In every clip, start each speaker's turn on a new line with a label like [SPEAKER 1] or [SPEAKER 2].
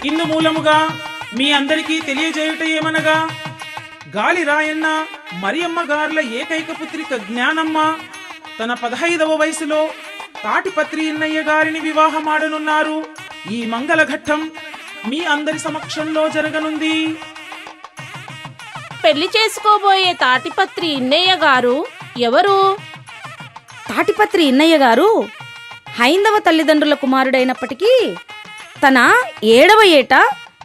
[SPEAKER 1] ఇందు మూలముగా మీ అందరికీ తెలియజేయుట ఏమనగా, గాలి రాయన్న మరియమ్మ గార్ల ఏకైక పుత్రిక జ్ఞానమ్మ తన 15వ వయసులో తాటిపత్రి ఇన్నయ్య గారిని వివాహమాడనున్నారు. ఈ మంగళఘట్టం మీ అందరి సమక్షంలో జరగనుంది.
[SPEAKER 2] పెళ్లి చేసుకోబోయే తాటిపత్రి ఇన్నయ్య గారు ఎవరు?
[SPEAKER 3] తాటిపత్రి ఇన్నయ్య గారు హైందవ తల్లిదండ్రుల కుమారుడైనప్పటికీ తన 7వ ఏట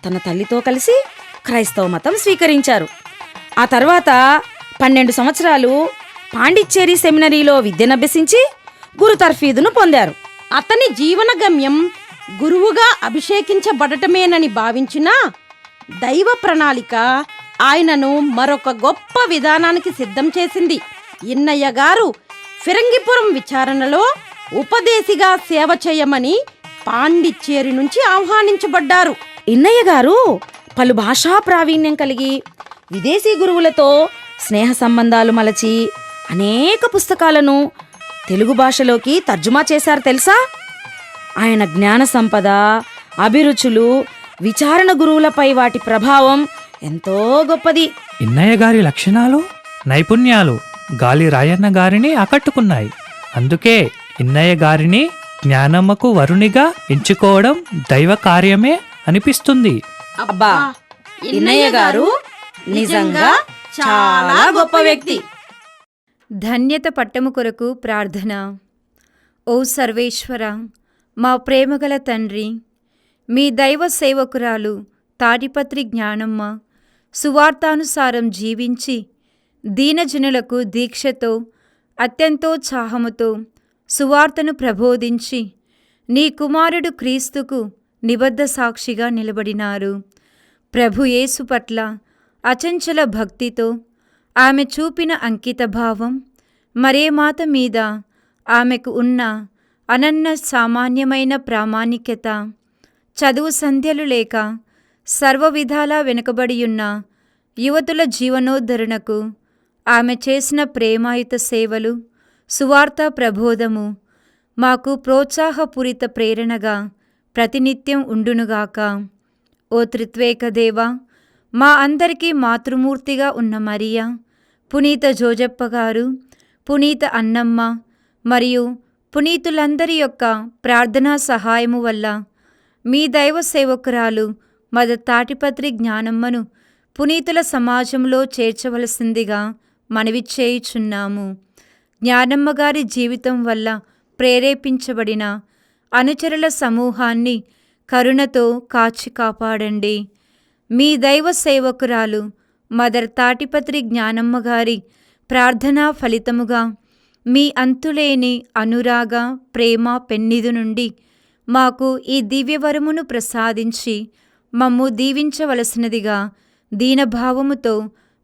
[SPEAKER 3] తన తల్లితో కలిసి క్రైస్తవ మతం స్వీకరించారు. ఆ తర్వాత 12 సంవత్సరాలు పాండిచ్చేరి సెమినరీలో విద్యనభ్యసించి గురు తర్ఫీదును పొందారు.
[SPEAKER 4] అతని జీవన గమ్యం గురువుగా అభిషేకించబడటమేనని భావించిన దైవ ప్రణాళిక ఆయనను మరొక గొప్ప విధానానికి సిద్ధం చేసింది. ఇన్నయ్య గారు ఫిరంగిపురం విచారణలో ఉపదేశిగా సేవ చేయమని పాండిచ్చేరి నుంచి ఆహ్వానించబడ్డారు.
[SPEAKER 3] ఇన్నయ్య గారు పలు భాషా ప్రావీణ్యం కలిగి విదేశీ గురువులతో స్నేహ సంబంధాలు మలచి అనేక పుస్తకాలను తెలుగు భాషలోకి తర్జుమా చేశారు తెలుసా? ఆయన జ్ఞాన సంపద, అభిరుచులు, విచారణ గురువులపై వాటి ప్రభావం ఎంతో గొప్పది.
[SPEAKER 5] ఇన్నయ్య గారి లక్షణాలు, నైపుణ్యాలు గాలి రాయన్న గారిని ఆకట్టుకున్నాయి. అందుకే ఇన్నయ్య గారిని జ్ఞానమ్మకు వరునిగా ఎంచుకోవడం దైవ కార్యమే అనిపిస్తుంది.
[SPEAKER 3] అబ్బా, ఇన్నయ్య గారు నిజంగా చాలా గొప్ప వ్యక్తి.
[SPEAKER 6] ధన్యత పట్టము కొరకు ప్రార్థన. ఓ సర్వేశ్వర, మా ప్రేమగల తండ్రి, మీ దైవ సేవకురాలు తాటిపత్రి జ్ఞానమ్మ సువార్తానుసారం జీవించి దీనజనులకు దీక్షతో అత్యంతోత్సాహముతో సువార్తను ప్రబోధించి నీ కుమారుడు క్రీస్తుకు నిబద్ధ సాక్షిగా నిలబడినారు. ప్రభు యేసు పట్ల అచంచల భక్తితో ఆమె చూపిన అంకితభావం మరే మాత మీద ఆమెకు ఉన్న అనన్య సామాన్యమైన ప్రామాణికత, చదువు సంధ్యలు లేక సర్వవిధాలా వెనుకబడియున్న యువతుల జీవనోద్ధరణకు ఆమె చేసిన ప్రేమాయుత సేవలు, సువార్త ప్రబోధము మాకు ప్రోత్సాహపూరిత ప్రేరణగా ప్రతినిత్యం ఉండునుగాక. ఓ త్రిత్వేక దేవా, మా అందరికీ మాతృమూర్తిగా ఉన్న మరియా, పునీత జోజప్ప గారు, పునీత అన్నమ్మ మరియు పునీతులందరి యొక్క ప్రార్థనా సహాయము వల్ల మీ దైవ సేవకురాలు మదర్ తాటిపత్రి జ్ఞానమ్మను పునీతుల సమాజంలో చేర్చవలసిందిగా మనవి చేయుచున్నాము. జ్ఞానమ్మ గారి జీవితం వల్ల ప్రేరేపించబడిన అనుచరుల సమూహాన్ని కరుణతో కాచి కాపాడండి. మీ దైవ సేవకురాలు మదర్ తాటిపత్రి జ్ఞానమ్మ గారి ప్రార్థనా ఫలితముగా మీ అంతులేని అనురాగ, ప్రేమ పెన్నిధి నుండి మాకు ఈ దివ్యవరమును ప్రసాదించి మమ్ము దీవించవలసినదిగా దీనభావముతో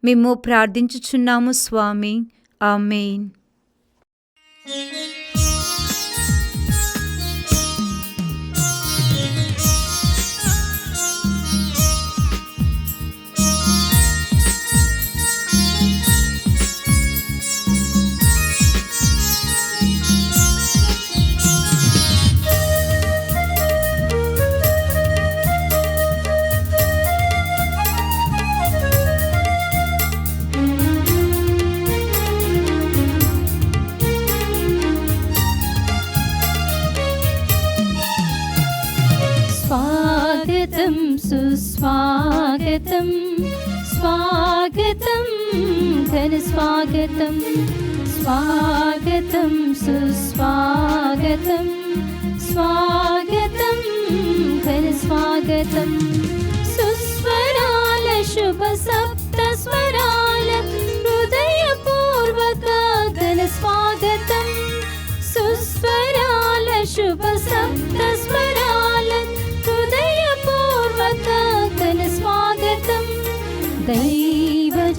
[SPEAKER 6] మిమ్ము ప్రార్థించుచున్నాము స్వామి. ఆమేన్.
[SPEAKER 7] स्वागतं सुस्वागतं स्वागतं घनस्वागतं स्वागतं सुस्वागतं स्वागतं घनस्वागतं सुस्वराल शुभसप्तस्वराल हृदयपूर्वक घनस्वागतं सुस्वराल शुभसप्तस्वराल हृदयपूर्वक घनस्वागतं దైవజనమారండి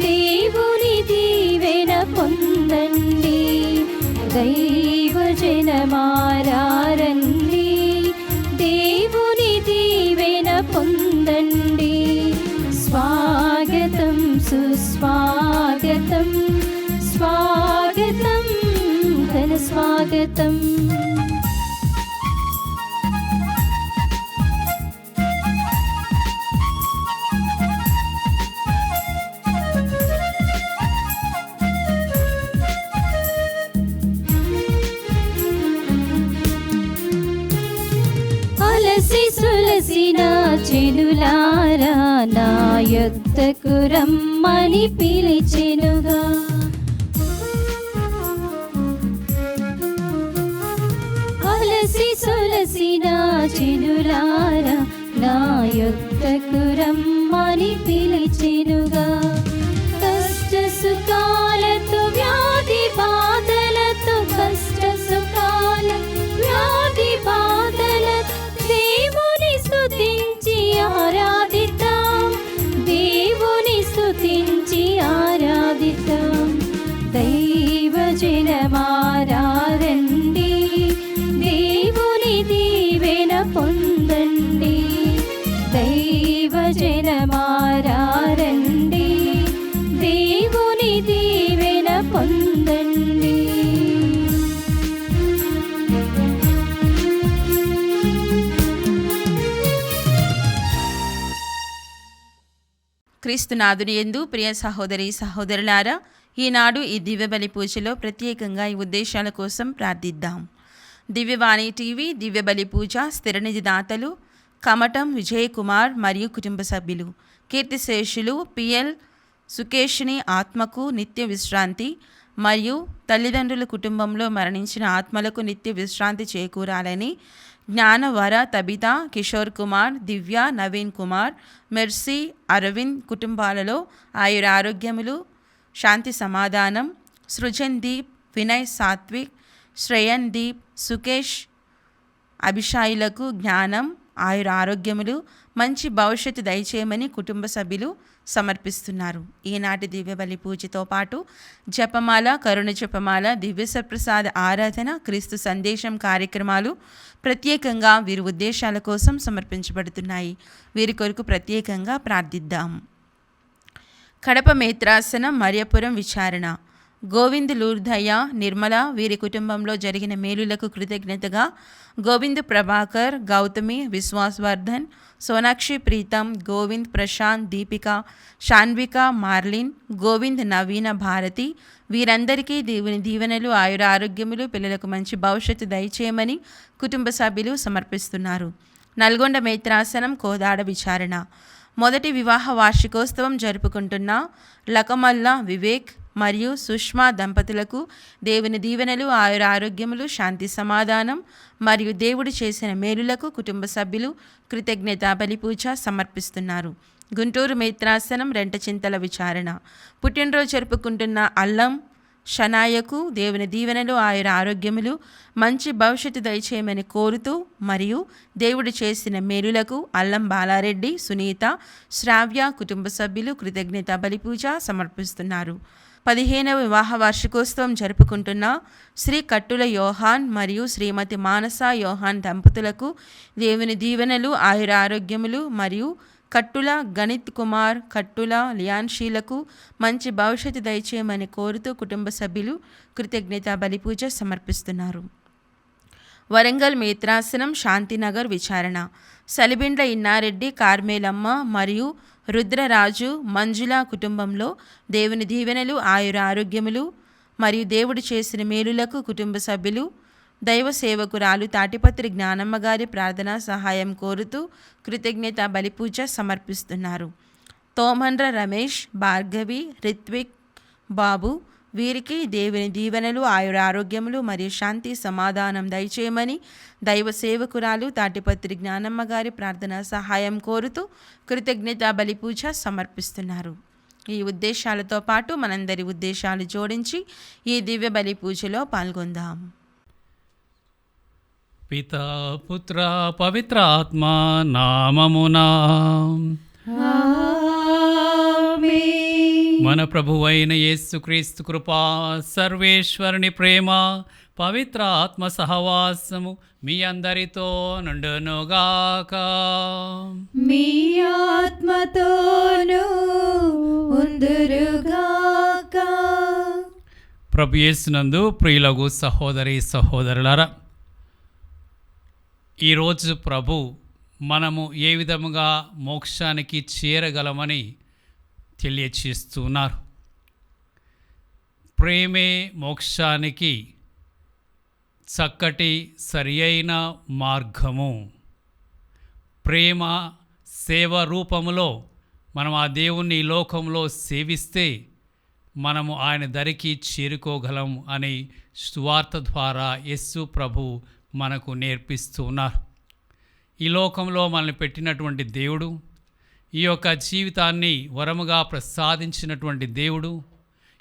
[SPEAKER 7] దేవుని దీవెన పొందండి దైవజనమారండి దేవుని దీవెన పొందండి స్వాగతం సుస్వాగతం స్వాగతం ఘన స్వాగతం సులసిన చెలులారా నా యొద్దకు రమ్మని పిలిచెనుగా. అలసి సొలసిన చెలులారా నా యొద్దకు రమ్మని పిలిచెనుగా. కష్ట సుఖాలతో వ్యాధి బాధలతో కష్ట సుఖాల వ్యాధి బాధలతో దేవుని స్తుతించి ఆరాధిద్దాం, దేవుని స్తుతించి ఆరాధిద్దాం. దైవ జనమారండి, దేవుని దీవెన పొందండి. దైవ జనమారండి, దేవుని దీవెన పొందండి.
[SPEAKER 8] క్రీస్తునాథుని యందు ప్రియ సహోదరి సహోదరులారా, ఈనాడు ఈ దివ్యబలి పూజలో ప్రత్యేకంగా ఈ ఉద్దేశాల కోసం ప్రార్థిద్దాం. దివ్యవాణి టీవీ దివ్యబలి పూజ స్థిరనిధి దాతలు కమటం విజయ్ కుమార్ మరియు కుటుంబ సభ్యులు, కీర్తిశేషులు పిఎల్ సుకేష్ని ఆత్మకు నిత్య విశ్రాంతి మరియు తల్లిదండ్రుల కుటుంబంలో మరణించిన ఆత్మలకు నిత్య విశ్రాంతి చేకూరాలని జ్ఞానవర తబిత కిషోర్ కుమార్ దివ్య నవీన్ కుమార్ మెర్సీ అరవింద్ కుటుంబాలలో ఆయుర ఆరోగ్యములు శాంతి సమాధానం, సృజన్ దీప్ వినయ్ సాత్విక్ శ్రేయన్ దీప్ సుకేష్ అభిషాయిలకు జ్ఞానం ఆయుర ఆరోగ్యములు మంచి భవిష్యత్తు దయచేయమని కుటుంబ సభ్యులు సమర్పిస్తున్నారు. ఈనాటి దివ్యబలి పూజతో పాటు జపమాల కరుణ జపమాల దివ్య సప్రసాద ఆరాధన క్రీస్తు సందేశం కార్యక్రమాలు ప్రత్యేకంగా వీరి ఉద్దేశాల కోసం సమర్పించబడుతున్నాయి. వీరి కొరకు ప్రత్యేకంగా ప్రార్థిద్దాం. కడప మేత్రాసనం మరియపురం విచారణ గోవింద్ లూర్ధయ్య నిర్మల వీరి కుటుంబంలో జరిగిన మేలులకు కృతజ్ఞతగా గోవింద్ ప్రభాకర్ గౌతమి విశ్వాస్వర్ధన్ సోనాక్షి ప్రీతం గోవింద్ ప్రశాంత్ దీపిక శాన్విక మార్లిన్ గోవింద్ నవీన భారతి వీరందరికీ దేవుని దీవెనలు ఆయుర ఆరోగ్యములు పిల్లలకు మంచి భవిష్యత్తు దయచేయమని కుటుంబ సభ్యులు సమర్పిస్తున్నారు. నల్గొండ మేత్రాసనం కోదాడ విచారణ మొదటి వివాహ వార్షికోత్సవం జరుపుకుంటున్న లకమల్ల వివేక్ మరియు సుష్మా దంపతులకు దేవుని దీవెనలు ఆయుర ఆరోగ్యములు శాంతి సమాధానం మరియు దేవుడు చేసిన మేలులకు కుటుంబ సభ్యులు కృతజ్ఞత బలిపూజ సమర్పిస్తున్నారు. గుంటూరు మేత్రాసనం రెంటచింతల విచారణ పుట్టినరోజు జరుపుకుంటున్న అల్లం షనాయకు దేవుని దీవెనలు ఆయుర ఆరోగ్యములు మంచి భవిష్యత్తు దయచేయమని కోరుతూ మరియు దేవుడు చేసిన మేలులకు అల్లం బాలారెడ్డి సునీత శ్రావ్య కుటుంబ సభ్యులు కృతజ్ఞత బలిపూజ సమర్పిస్తున్నారు. 15వ వివాహ వార్షికోత్సవం జరుపుకుంటున్న శ్రీ కట్టుల యోహాన్ మరియు శ్రీమతి మానస యోహాన్ దంపతులకు దేవుని దీవెనలు ఆయుర ఆరోగ్యములు మరియు కట్టుల గణిత్ కుమార్ కట్టుల లియాన్షీలకు మంచి భవిష్యత్తు దయచేయమని కోరుతూ కుటుంబ సభ్యులు కృతజ్ఞత బలిపూజ సమర్పిస్తున్నారు. వరంగల్ మేత్రాసనం శాంతినగర్ విచారణ సలిబిండ్ల ఇన్నారెడ్డి కార్మేలమ్మ మరియు రుద్రరాజు మంజుల కుటుంబంలో దేవుని దీవెనలు ఆయుర ఆరోగ్యములు మరియు దేవుడు చేసిన మేలులకు కుటుంబ సభ్యులు దైవ సేవకురాలు తాటిపత్రి జ్ఞానమ్మ గారి ప్రార్థనా సహాయం కోరుతూ కృతజ్ఞత బలిపూజ సమర్పిస్తున్నారు. తోమండ్ర రమేష్ భార్గవి రిత్విక్ బాబు వీరికి దేవుని దీవెనలు ఆయుర ఆరోగ్యములు మరియు శాంతి సమాధానం దయచేయమని దైవ సేవకురాలు తాటిపత్రి జ్ఞానమ్మ గారి ప్రార్థనా సహాయం కోరుతూ కృతజ్ఞత బలిపూజ సమర్పిస్తున్నారు. ఈ ఉద్దేశాలతో పాటు మనందరి ఉద్దేశాలు జోడించి ఈ దివ్య బలి పూజలో పాల్గొందాం.
[SPEAKER 9] పితా పుత్ర పవిత్ర ఆత్మ నామమునా మన ప్రభువైన యేసుక్రీస్తు కృపా సర్వేశ్వరుని ప్రేమ పవిత్ర ఆత్మ సహవాసము మీ అందరితో నుండునుగాక.
[SPEAKER 7] మీ ఆత్మతోనూ ఉందురుగాక.
[SPEAKER 9] ప్రభు యేసునందు ప్రియులగు సహోదరి సహోదరులారా, ఈరోజు ప్రభు మనము ఏ విధముగా మోక్షానికి చేరగలమని తెలియచేస్తున్నారు. ప్రేమే మోక్షానికి చక్కటి సరి అయిన మార్గము. ప్రేమ సేవ రూపములో మనం ఆ దేవుణ్ణి ఈ లోకంలో సేవిస్తే మనము ఆయన దరికి చేరుకోగలం అని సువార్త ద్వారా యేసు ప్రభు మనకు నేర్పిస్తూ ఉన్నారు. ఈ లోకంలో మనల్ని పెట్టినటువంటి దేవుడు, ఈ యొక్క జీవితాన్ని వరముగా ప్రసాదించినటువంటి దేవుడు,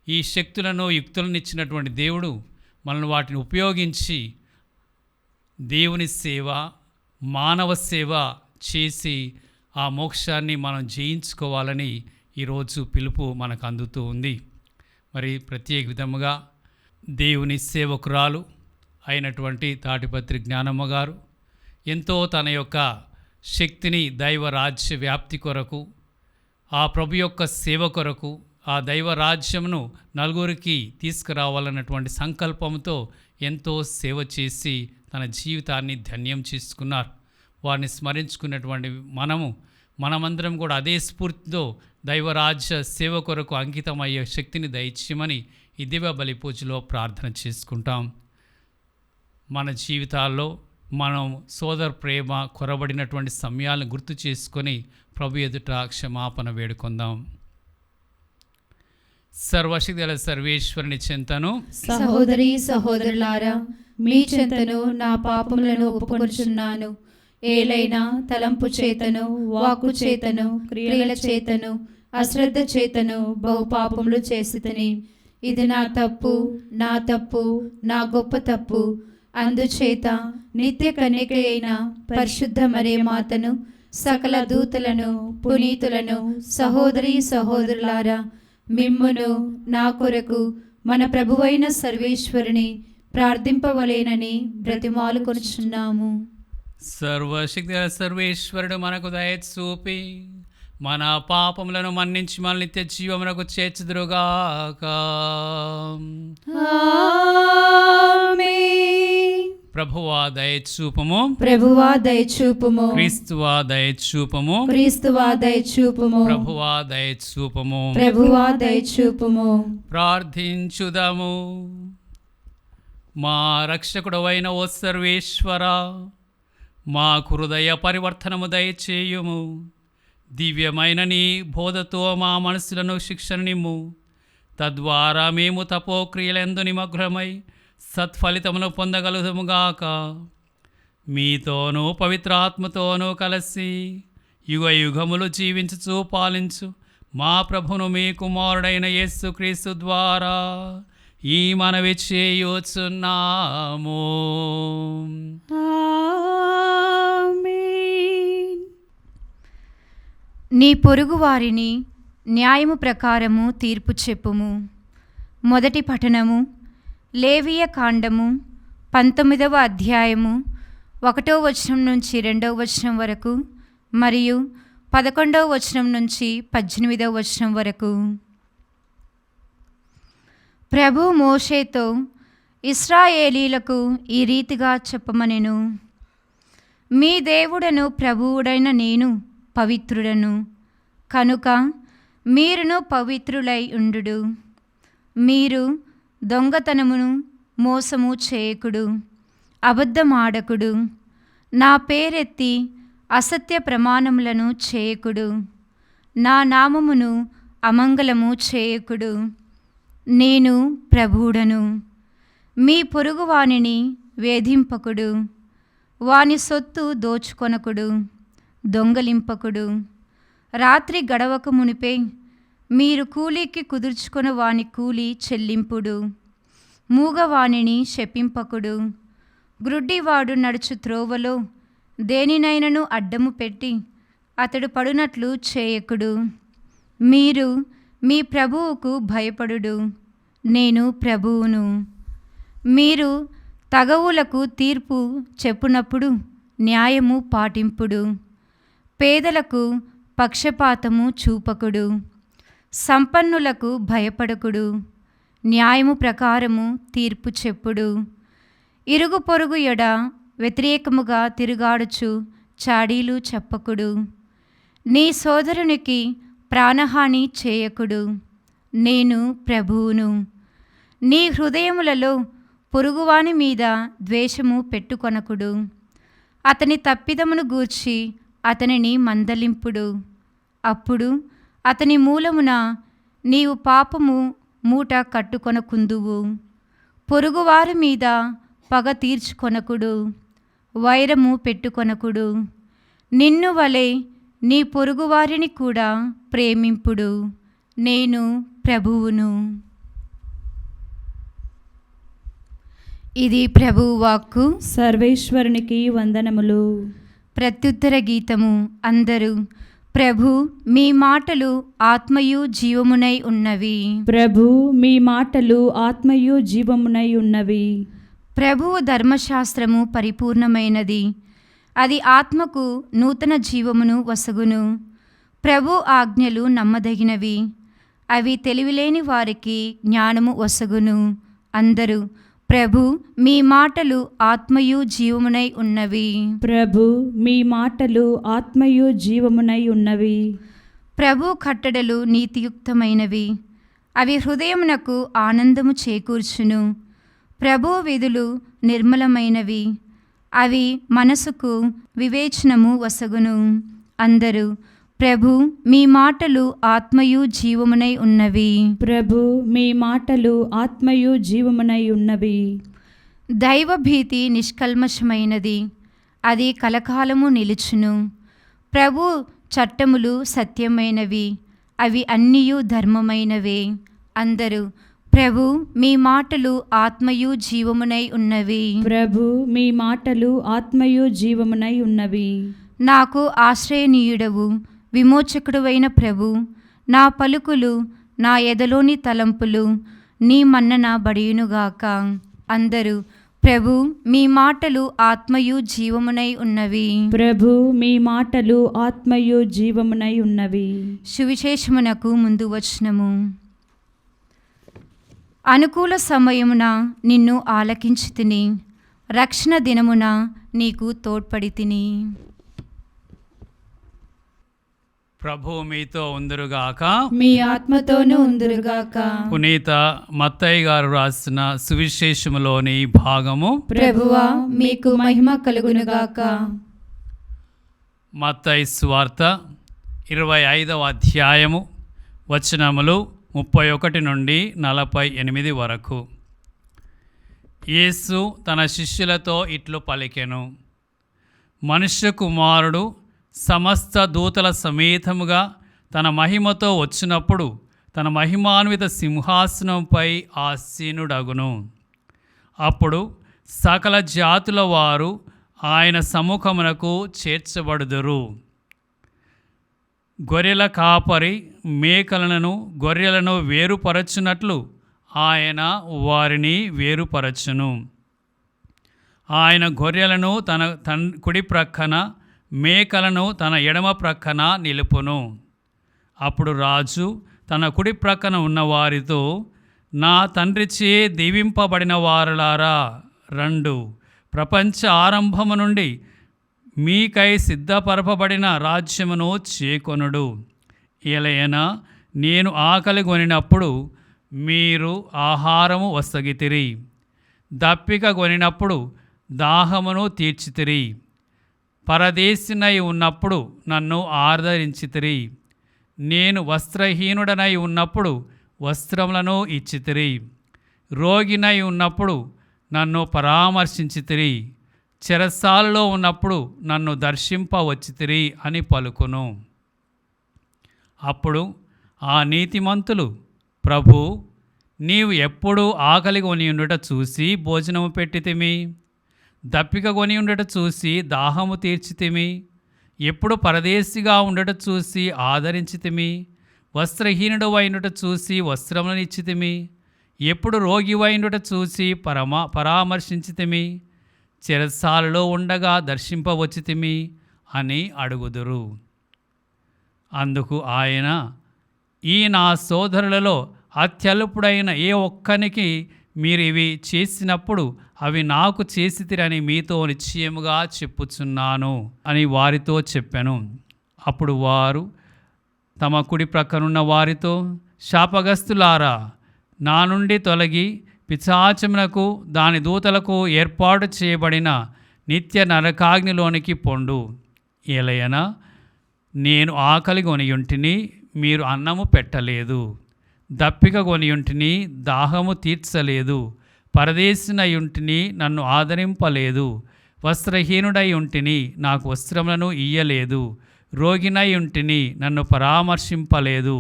[SPEAKER 9] ఈ శక్తులను యుక్తులను ఇచ్చినటువంటి దేవుడు మనల్ని వాటిని ఉపయోగించి దేవుని సేవ, మానవ సేవ చేసి ఆ మోక్షాన్ని మనం జయించుకోవాలని ఈరోజు పిలుపు మనకు అందుతూ ఉంది. మరి ప్రత్యేక విధముగా దేవుని సేవకురాలు అయినటువంటి తాటిపత్రి జ్ఞానమ్మ గారు ఎంతో తన యొక్క శక్తిని దైవ రాజ్య వ్యాప్తి కొరకు, ఆ ప్రభు యొక్క సేవ కొరకు, ఆ దైవ రాజ్యమును నలుగురికి తీసుకురావాలన్నటువంటి సంకల్పంతో ఎంతో సేవ చేసి తన జీవితాన్ని ధన్యం చేసుకున్నారు. వారిని స్మరించుకున్నటువంటి మనమందరం కూడా అదే స్ఫూర్తితో దైవరాజ్య సేవ కొరకు అంకితమయ్యే శక్తిని దయచేయమని ఈ దివ్య బలి పూజలో ప్రార్థన చేసుకుంటాం. మన జీవితాల్లో మనం సోదర ప్రేమ కొరబడినటువంటి సమయాలను గుర్తు చేసుకొని ప్రభు ఎదుట క్షమాపణ వేడుకొందాం. సర్వశక్తిగల సర్వేశ్వరుని చెంతను
[SPEAKER 7] సహోదరి సహోదరులారా, మీ చెంతను నా పాపములను ఒప్పుకొనుచున్నాను. ఏలైనా తలంపు చేతను, వాక్కు చేతను, క్రియల చేతను, అశ్రద్ధ చేతను బహు పాపములు చేసితిని. ఇది నా తప్పు, నా గొప్ప తప్పు. అందుచేత నిత్య కన్యక అయిన పరిశుద్ధ మరియ మాతను, సకల దూతలను, పునీతులను, సహోదరి సహోదరులారా, మిమ్మును నా కొరకు మన ప్రభువైన సర్వేశ్వరుని ప్రార్థింపవలేనని బ్రతిమాలుకొనుచున్నాము.
[SPEAKER 9] సర్వశక్తి సర్వేశ్వరుడు మనకు దయ చూపి మన పాపములను మన్నించి మన నిత్య జీవమునకు చేర్చుదురుగాక. ప్రభువా దయచూపము,
[SPEAKER 7] ప్రభువా దయచూపము,
[SPEAKER 9] క్రీస్తువా దయచూపము,
[SPEAKER 7] క్రీస్తువా దయచూపము,
[SPEAKER 9] ప్రభువా దయచూపము,
[SPEAKER 7] ప్రభువా దయచూపము.
[SPEAKER 9] ప్రార్థించుదము. మా రక్షకుడవైన ఓ సర్వేశ్వరా, మా హృదయ పరివర్తనము దయచేయుము. దివ్యమైన నీ బోధతో మా మనసులను శిక్షణనిమ్ము. తద్వారా మేము తపోక్రియలందు నిమగ్నమై సత్ఫలితమును పొందగలుగుముగాక. మీతోనూ పవిత్రాత్మతోనూ కలిసి యుగ యుగములు జీవించుచు పాలించు మా ప్రభును మీ కుమారుడైన యేసుక్రీస్తు ద్వారా ఈ మనవి చేయుచున్నాము.
[SPEAKER 6] నీ పొరుగు వారిని న్యాయము ప్రకారము తీర్పు చెప్పుము. మొదటి పఠనము లేవియ కాండము 19వ అధ్యాయము 1వ వచనం నుంచి 2వ వచనం వరకు మరియు 11వ వచనం నుంచి 18వ వచనం వరకు. ప్రభు మోషేతో ఇశ్రాయేలీలకు ఈ రీతిగా చెప్పమనెను. మీ దేవుడను ప్రభువుడైన నేను పవిత్రుడను కనుక మీరును పవిత్రులై ఉండుడు. మీరు దొంగతనమును మోసము చేయకుడు, అబద్ధమాడకుడు, నా పేరెత్తి అసత్య ప్రమాణములను చేయకుడు, నా నామమును అమంగళము చేయకుడు. నేను ప్రభువుడను. మీ పొరుగువానిని వేధింపకుడు, వాని సొత్తు దోచుకొనకుడు, దొంగలింపకుడు. రాత్రి గడవక మునిపే మీరు కూలీకి కుదుర్చుకొన వాని కూలి చెల్లింపుడు. మూగవాణిని శపింపకుడు. గ్రుడ్డివాడు నడుచు త్రోవలో దేనినైనను అడ్డము పెట్టి అతడు పడునట్లు చేయకుడు. మీరు మీ ప్రభువుకు భయపడుడు. నేను ప్రభువును. మీరు తగవులకు తీర్పు చెప్పునప్పుడు న్యాయము పాటింపుడు. పేదలకు పక్షపాతము చూపకుడు. సంపన్నులకు భయపడకుడు. న్యాయము ప్రకారము తీర్పు చెప్పుడు. ఇరుగు పొరుగు ఎడ వ్యతిరేకముగా తిరుగాడుచు చాడీలు చెప్పకుడు. నీ సోదరునికి ప్రాణహాని చేయకుడు. నేను ప్రభువును. నీ హృదయములలో పొరుగువాని మీద ద్వేషము పెట్టుకొనకుడు. అతని తప్పిదమును గూర్చి అతనిని మందలింపుడు. అప్పుడు అతని మూలమున నీవు పాపము మూట కట్టుకొనకుందువు. పొరుగువారి మీద పగ తీర్చుకొనకుడు, వైరము పెట్టుకొనకుడు. నిన్ను వలె నీ పొరుగువారిని కూడా ప్రేమింపుడు. నేను ప్రభువును. ఇది ప్రభువు వాక్కు.
[SPEAKER 7] సర్వేశ్వరునికి వందనములు.
[SPEAKER 6] ప్రత్యుత్తర గీతము. అందరూ ప్రభు మీ మాటలు ఆత్మయు జీవమునై ఉన్నవి.
[SPEAKER 7] ప్రభు మీ మాటలు ఆత్మయు జీవమునై ఉన్నవి.
[SPEAKER 6] ప్రభువు ధర్మశాస్త్రము పరిపూర్ణమైనది, అది ఆత్మకు నూతన జీవమును వసగును. ప్రభు ఆజ్ఞలు నమ్మదగినవి, అవి తెలివిలేని వారికి జ్ఞానము వసగును. అందరూ ప్రభు మీ మాటలు ఆత్మయు జీవమునై ఉన్నవి.
[SPEAKER 7] ప్రభు మీ మాటలు ఆత్మయు జీవమునై ఉన్నవి.
[SPEAKER 6] ప్రభు కట్టడలు నీతియుక్తమైనవి, అవి హృదయమునకు ఆనందము చేకూర్చును. ప్రభు విధులు నిర్మలమైనవి, అవి మనసుకు వివేచనము వసగును. అందరూ ప్రభు మీ మాటలు ఆత్మయు జీవమునై ఉన్నవి.
[SPEAKER 7] ప్రభు మీ మాటలు ఆత్మయు జీవమునై ఉన్నవి.
[SPEAKER 6] దైవభీతి నిష్కల్మషమైనది, అది కలకాలము నిలుచును. ప్రభు చట్టములు సత్యమైనవి, అవి అన్నియు ధర్మమైనవే. అందరూ ప్రభు మీ మాటలు ఆత్మయు జీవమునై ఉన్నవి.
[SPEAKER 7] ప్రభు మీ మాటలు ఆత్మయు జీవమునై ఉన్నవి.
[SPEAKER 6] నాకు ఆశ్రయనీయుడవు, విమోచకుడువైన ప్రభు, నా పలుకులు, నా ఎదలోని తలంపులు నీ మన్నన బడియునుగాక. అందరూ ప్రభు మీ మాటలు ఆత్మయు జీవమునై ఉన్నవి.
[SPEAKER 7] ప్రభు మీ మాటలు ఆత్మయు జీవమునై ఉన్నవి.
[SPEAKER 6] సువిశేషమునకు ముందు వచనము. అనుకూల సమయమున నిన్ను ఆలకించితిని, రక్షణ దినమున నీకు తోడ్పడితిని.
[SPEAKER 9] ప్రభు మీతో ఉందురుగాక.
[SPEAKER 7] మీ ఆత్మతోనూ ఉందురుగాక.
[SPEAKER 9] పునీత మత్తయి గారు రాసిన సువిశేషములోని భాగము.
[SPEAKER 7] ప్రభువా మీకు మహిమ కలుగునుగాక.
[SPEAKER 9] మత్తయి సువార్త 25వ అధ్యాయము వచనములు 31 నుండి 48 వరకు. యేసు తన శిష్యులతో ఇట్లు పలికెను, మనుష్య కుమారుడు సమస్త దూతల సమేతముగా తన మహిమతో వచ్చినప్పుడు తన మహిమాన్విత సింహాసనంపై ఆసీనుడగును. అప్పుడు సకల జాతుల వారు ఆయన సముఖమునకు చేర్చబడుదురు. గొర్రెల కాపరి మేకలను గొర్రెలను వేరుపరచునట్లు ఆయన వారిని వేరుపరచును. ఆయన గొర్రెలను తన కుడి ప్రక్కన, మేకలను తన ఎడమ ప్రక్కన నిలుపును. అప్పుడు రాజు తన కుడి ప్రక్కన ఉన్నవారితో, నా తండ్రిచే దీవింపబడిన వారలారా రండు, ప్రపంచ ఆరంభము నుండి మీకై సిద్ధపరపబడిన రాజ్యమును చేకొనుడు. ఎలయనా నేను ఆకలి కొనినప్పుడు మీరు ఆహారము వసగితిరి, దప్పిక కొనినప్పుడు దాహమును తీర్చితిరి, పరదేశినై ఉన్నప్పుడు నన్ను ఆదరించితిరి, నేను వస్త్రహీనుడనై ఉన్నప్పుడు వస్త్రములను ఇచ్చితిరి, రోగినై ఉన్నప్పుడు నన్ను పరామర్శించితిరి, చెరసాలలో ఉన్నప్పుడు నన్ను దర్శింపవచ్చితిరి అని పలుకును. అప్పుడు ఆ నీతిమంతులు, ప్రభు, నీవు ఎప్పుడు ఆకలి కొని ఉండుట చూసి భోజనము పెట్టితిమి, దప్పిక కొని ఉండట చూసి దాహము తీర్చితిమి, ఎప్పుడు పరదేశిగా ఉండట చూసి ఆదరించితిమి, వస్త్రహీనుడు అయినట చూసి వస్త్రములను ఇచ్చితిమి, ఎప్పుడు రోగి అయినట చూసి పరామర్శించితిమి, చెరసాలలో ఉండగా దర్శింపవచ్చితిమి అని అడుగుదురు. అందుకు ఆయన, ఈ నా సోదరులలో అత్యల్పుడైన ఏ ఒక్కనికి మీరు ఇవి చేసినప్పుడు అవి నాకు చేసితిరని మీతో నిశ్చయముగా చెప్పుచున్నాను అని వారితో చెప్పాను. అప్పుడు వారు తమ కుడి ప్రక్కనున్న వారితో, శాపగ్రస్తులారా, నా నుండి తొలగి పిశాచమునకు దాని దూతలకు ఏర్పాటు చేయబడిన నిత్య నరకాగ్నిలోనికి పొండు. ఏలయనా నేను ఆకలి కొనియుంటిని, మీరు అన్నము పెట్టలేదు, దప్పిక కొనియుంటిని, దాహము తీర్చలేదు, పరదేశినయుంటిని, నన్ను ఆదరింపలేదు, వస్త్రహీనుడై ఉంటిని, నాకు వస్త్రములను ఇయ్యలేదు, రోగినై ఉంటిని, నన్ను పరామర్శింపలేదు,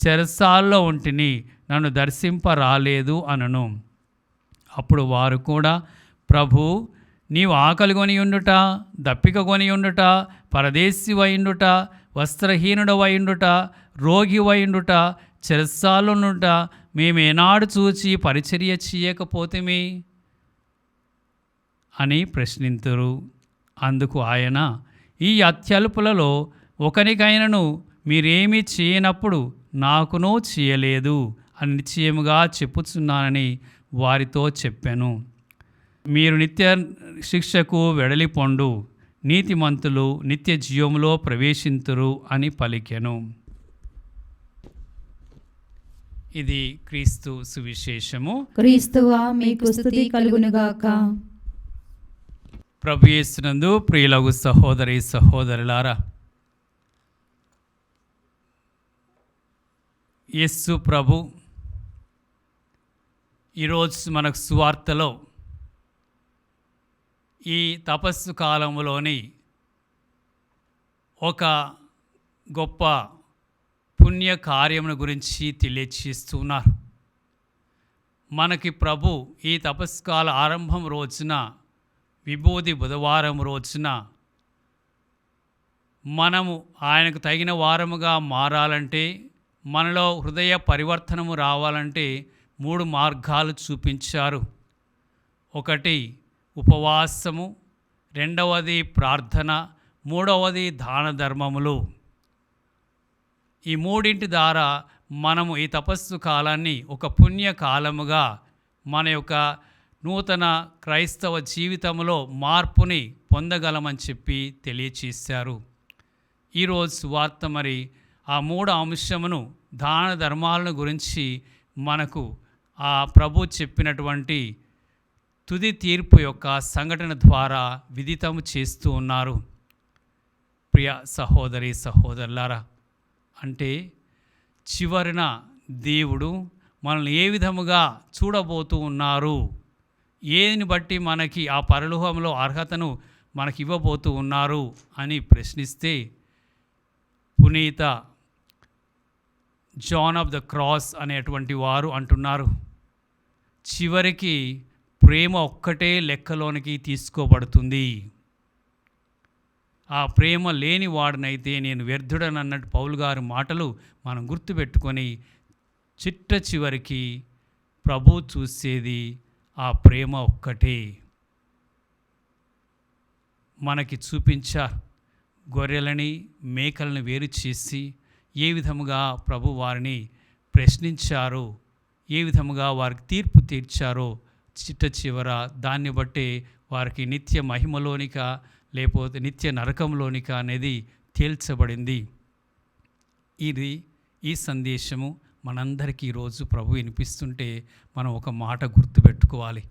[SPEAKER 9] చెరసాల్లో ఉంటిని, నన్ను దర్శింపరాలేదు అనును. అప్పుడు వారు కూడా, ప్రభు, నీవు ఆకలి కొని ఉండుట, దప్పిక కొని ఉండుట, పరదేశివైండుట, వస్త్రహీనుడవైండుట, రోగివైండుట, చెరసాలుండుట మేమేనాడు చూచి పరిచర్య చేయకపోతేమి అని ప్రశ్నింతురు. అందుకు ఆయన, ఈ అత్యల్పులలో ఒకనికైనను మీరేమీ చేయనప్పుడు నాకునూ చేయలేదు అని నిశ్చయముగా చెప్పుచున్నానని వారితో చెప్పాను. మీరు నిత్య శిక్షకు వెడలిపొండు, నీతిమంతులు నిత్య జీవములో ప్రవేశింతురు అని పలికెను. ఇది క్రీస్తు సువిశేషము.
[SPEAKER 7] క్రీస్తువా మీకు స్తుతి కలుగునుగాక.
[SPEAKER 9] ప్రభు యేసునందు ప్రియులగు సహోదరి సహోదరులారా, యేసు ప్రభు ఈరోజు మనకు సువార్తలో ఈ తపస్సు కాలంలోని ఒక గొప్ప పుణ్య కార్యమును గురించి తెలియచేస్తున్నారు. మనకి ప్రభు ఈ తపస్కాల ఆరంభం రోజున, విభూది బుధవారం రోజున మనము ఆయనకు తగిన వారముగా మారాలంటే, మనలో హృదయ పరివర్తనము రావాలంటే 3 మార్గాలు చూపించారు. ఒకటి ఉపవాసము, రెండవది ప్రార్థన, మూడవది దాన ధర్మములు. ఈ మూడింటి ద్వారా మనము ఈ తపస్సు కాలాన్ని ఒక పుణ్య కాలముగా మన యొక్క నూతన క్రైస్తవ జీవితంలో మార్పుని పొందగలమని చెప్పి తెలియచేశారు. ఈరోజు వార్త మరి ఆ 3 అంశమును, దాన ధర్మాలను గురించి మనకు ఆ ప్రభు చెప్పినటువంటి తుది తీర్పు యొక్క సంఘటన ద్వారా విదితము చేస్తూ ఉన్నారు. ప్రియ సహోదరి సహోదరులారా, అంటే చివరిన దేవుడు మనల్ని ఏ విధముగా చూడబోతూ ఉన్నారు, ఏని బట్టి మనకి ఆ పరలోకంలో అర్హతను మనకి ఇవ్వబోతూ ఉన్నారు అని ప్రశ్నిస్తే, పునీత జాన్ ఆఫ్ ద క్రాస్ అనేటువంటి వారు అంటున్నారు, చివరికి ప్రేమ ఒక్కటే లెక్కలోనికి తీసుకోబడుతుంది. ఆ ప్రేమ లేని వాడినైతే నేను వ్యర్థుడనన్నట్టు పౌలు గారి మాటలు మనం గుర్తుపెట్టుకొని చిట్ట చివరికి ప్రభు చూసేది ఆ ప్రేమ ఒక్కటే. మనకి చూపించారు గొర్రెలని మేకలను వేరు చేసి ఏ విధముగా ప్రభు వారిని ప్రశ్నించారో, ఏ విధముగా వారికి తీర్పు తీర్చారో, చిట్ట చివర దాన్ని బట్టే వారికి నిత్య మహిమలోనిక లేకపోతే నిత్య నరకంలోనిక అనేది తేల్చబడింది. ఈ సందేశము మనందరికీ ఈరోజు ప్రభు వినిపిస్తుంటే మనం ఒక మాట గుర్తుపెట్టుకోవాలి.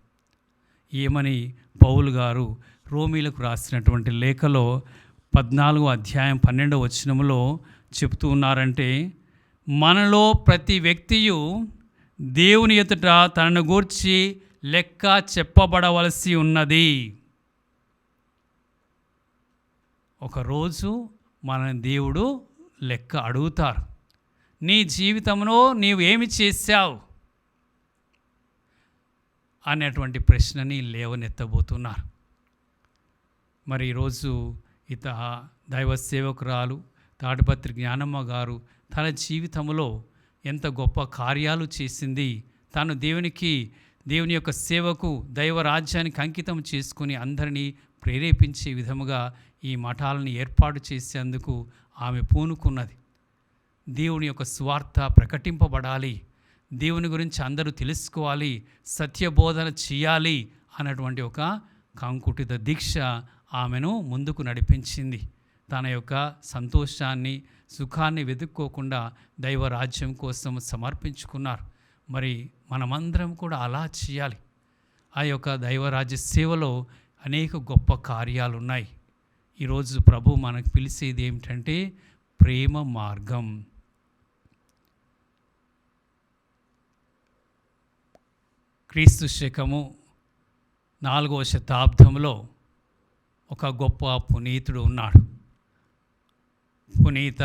[SPEAKER 9] ఏమని పౌలు గారు రోమీలకు రాసినటువంటి లేఖలో 14వ అధ్యాయం 12వ వచనములో చెప్తూ ఉన్నారంటే, మనలో ప్రతి వ్యక్తియు దేవుని ఎదుట తనను గూర్చి లెక్క చెప్పబడవలసి ఉన్నది. ఒకరోజు మన దేవుడు లెక్క అడుగుతారు. నీ జీవితంలో నీవు ఏమి చేశావు అనేటువంటి ప్రశ్నని లేవనెత్తబోతున్నారు. మరి ఈరోజు దైవ సేవకురాలు తాటిపత్రి జ్ఞానమ్మ గారు తన జీవితంలో ఎంత గొప్ప కార్యాలు చేసింది. తాను దేవుని యొక్క సేవకు, దైవ రాజ్యానికి అంకితం చేసుకుని అందరినీ ప్రేరేపించే విధముగా ఈ మఠాలను ఏర్పాటు చేసేందుకు ఆమె పూనుకున్నది. దేవుని యొక్క స్వార్థ ప్రకటింపబడాలి, దేవుని గురించి అందరూ తెలుసుకోవాలి, సత్యబోధన చేయాలి అన్నటువంటి ఒక కంకుటిత దీక్ష ఆమెను ముందుకు నడిపించింది. తన యొక్క సంతోషాన్ని, సుఖాన్ని వెతుక్కోకుండా దైవ రాజ్యం కోసం సమర్పించుకున్నారు. మరి మనమందరం కూడా అలా చేయాలి. ఆ యొక్క దైవరాజ్య సేవలో అనేక గొప్ప కార్యాలు ఉన్నాయి. ఈరోజు ప్రభు మనకు పిలిచేది ఏమిటంటే ప్రేమ మార్గం. క్రీస్తు శకము 4వ శతాబ్దంలో ఒక గొప్ప పునీతుడు ఉన్నాడు, పునీత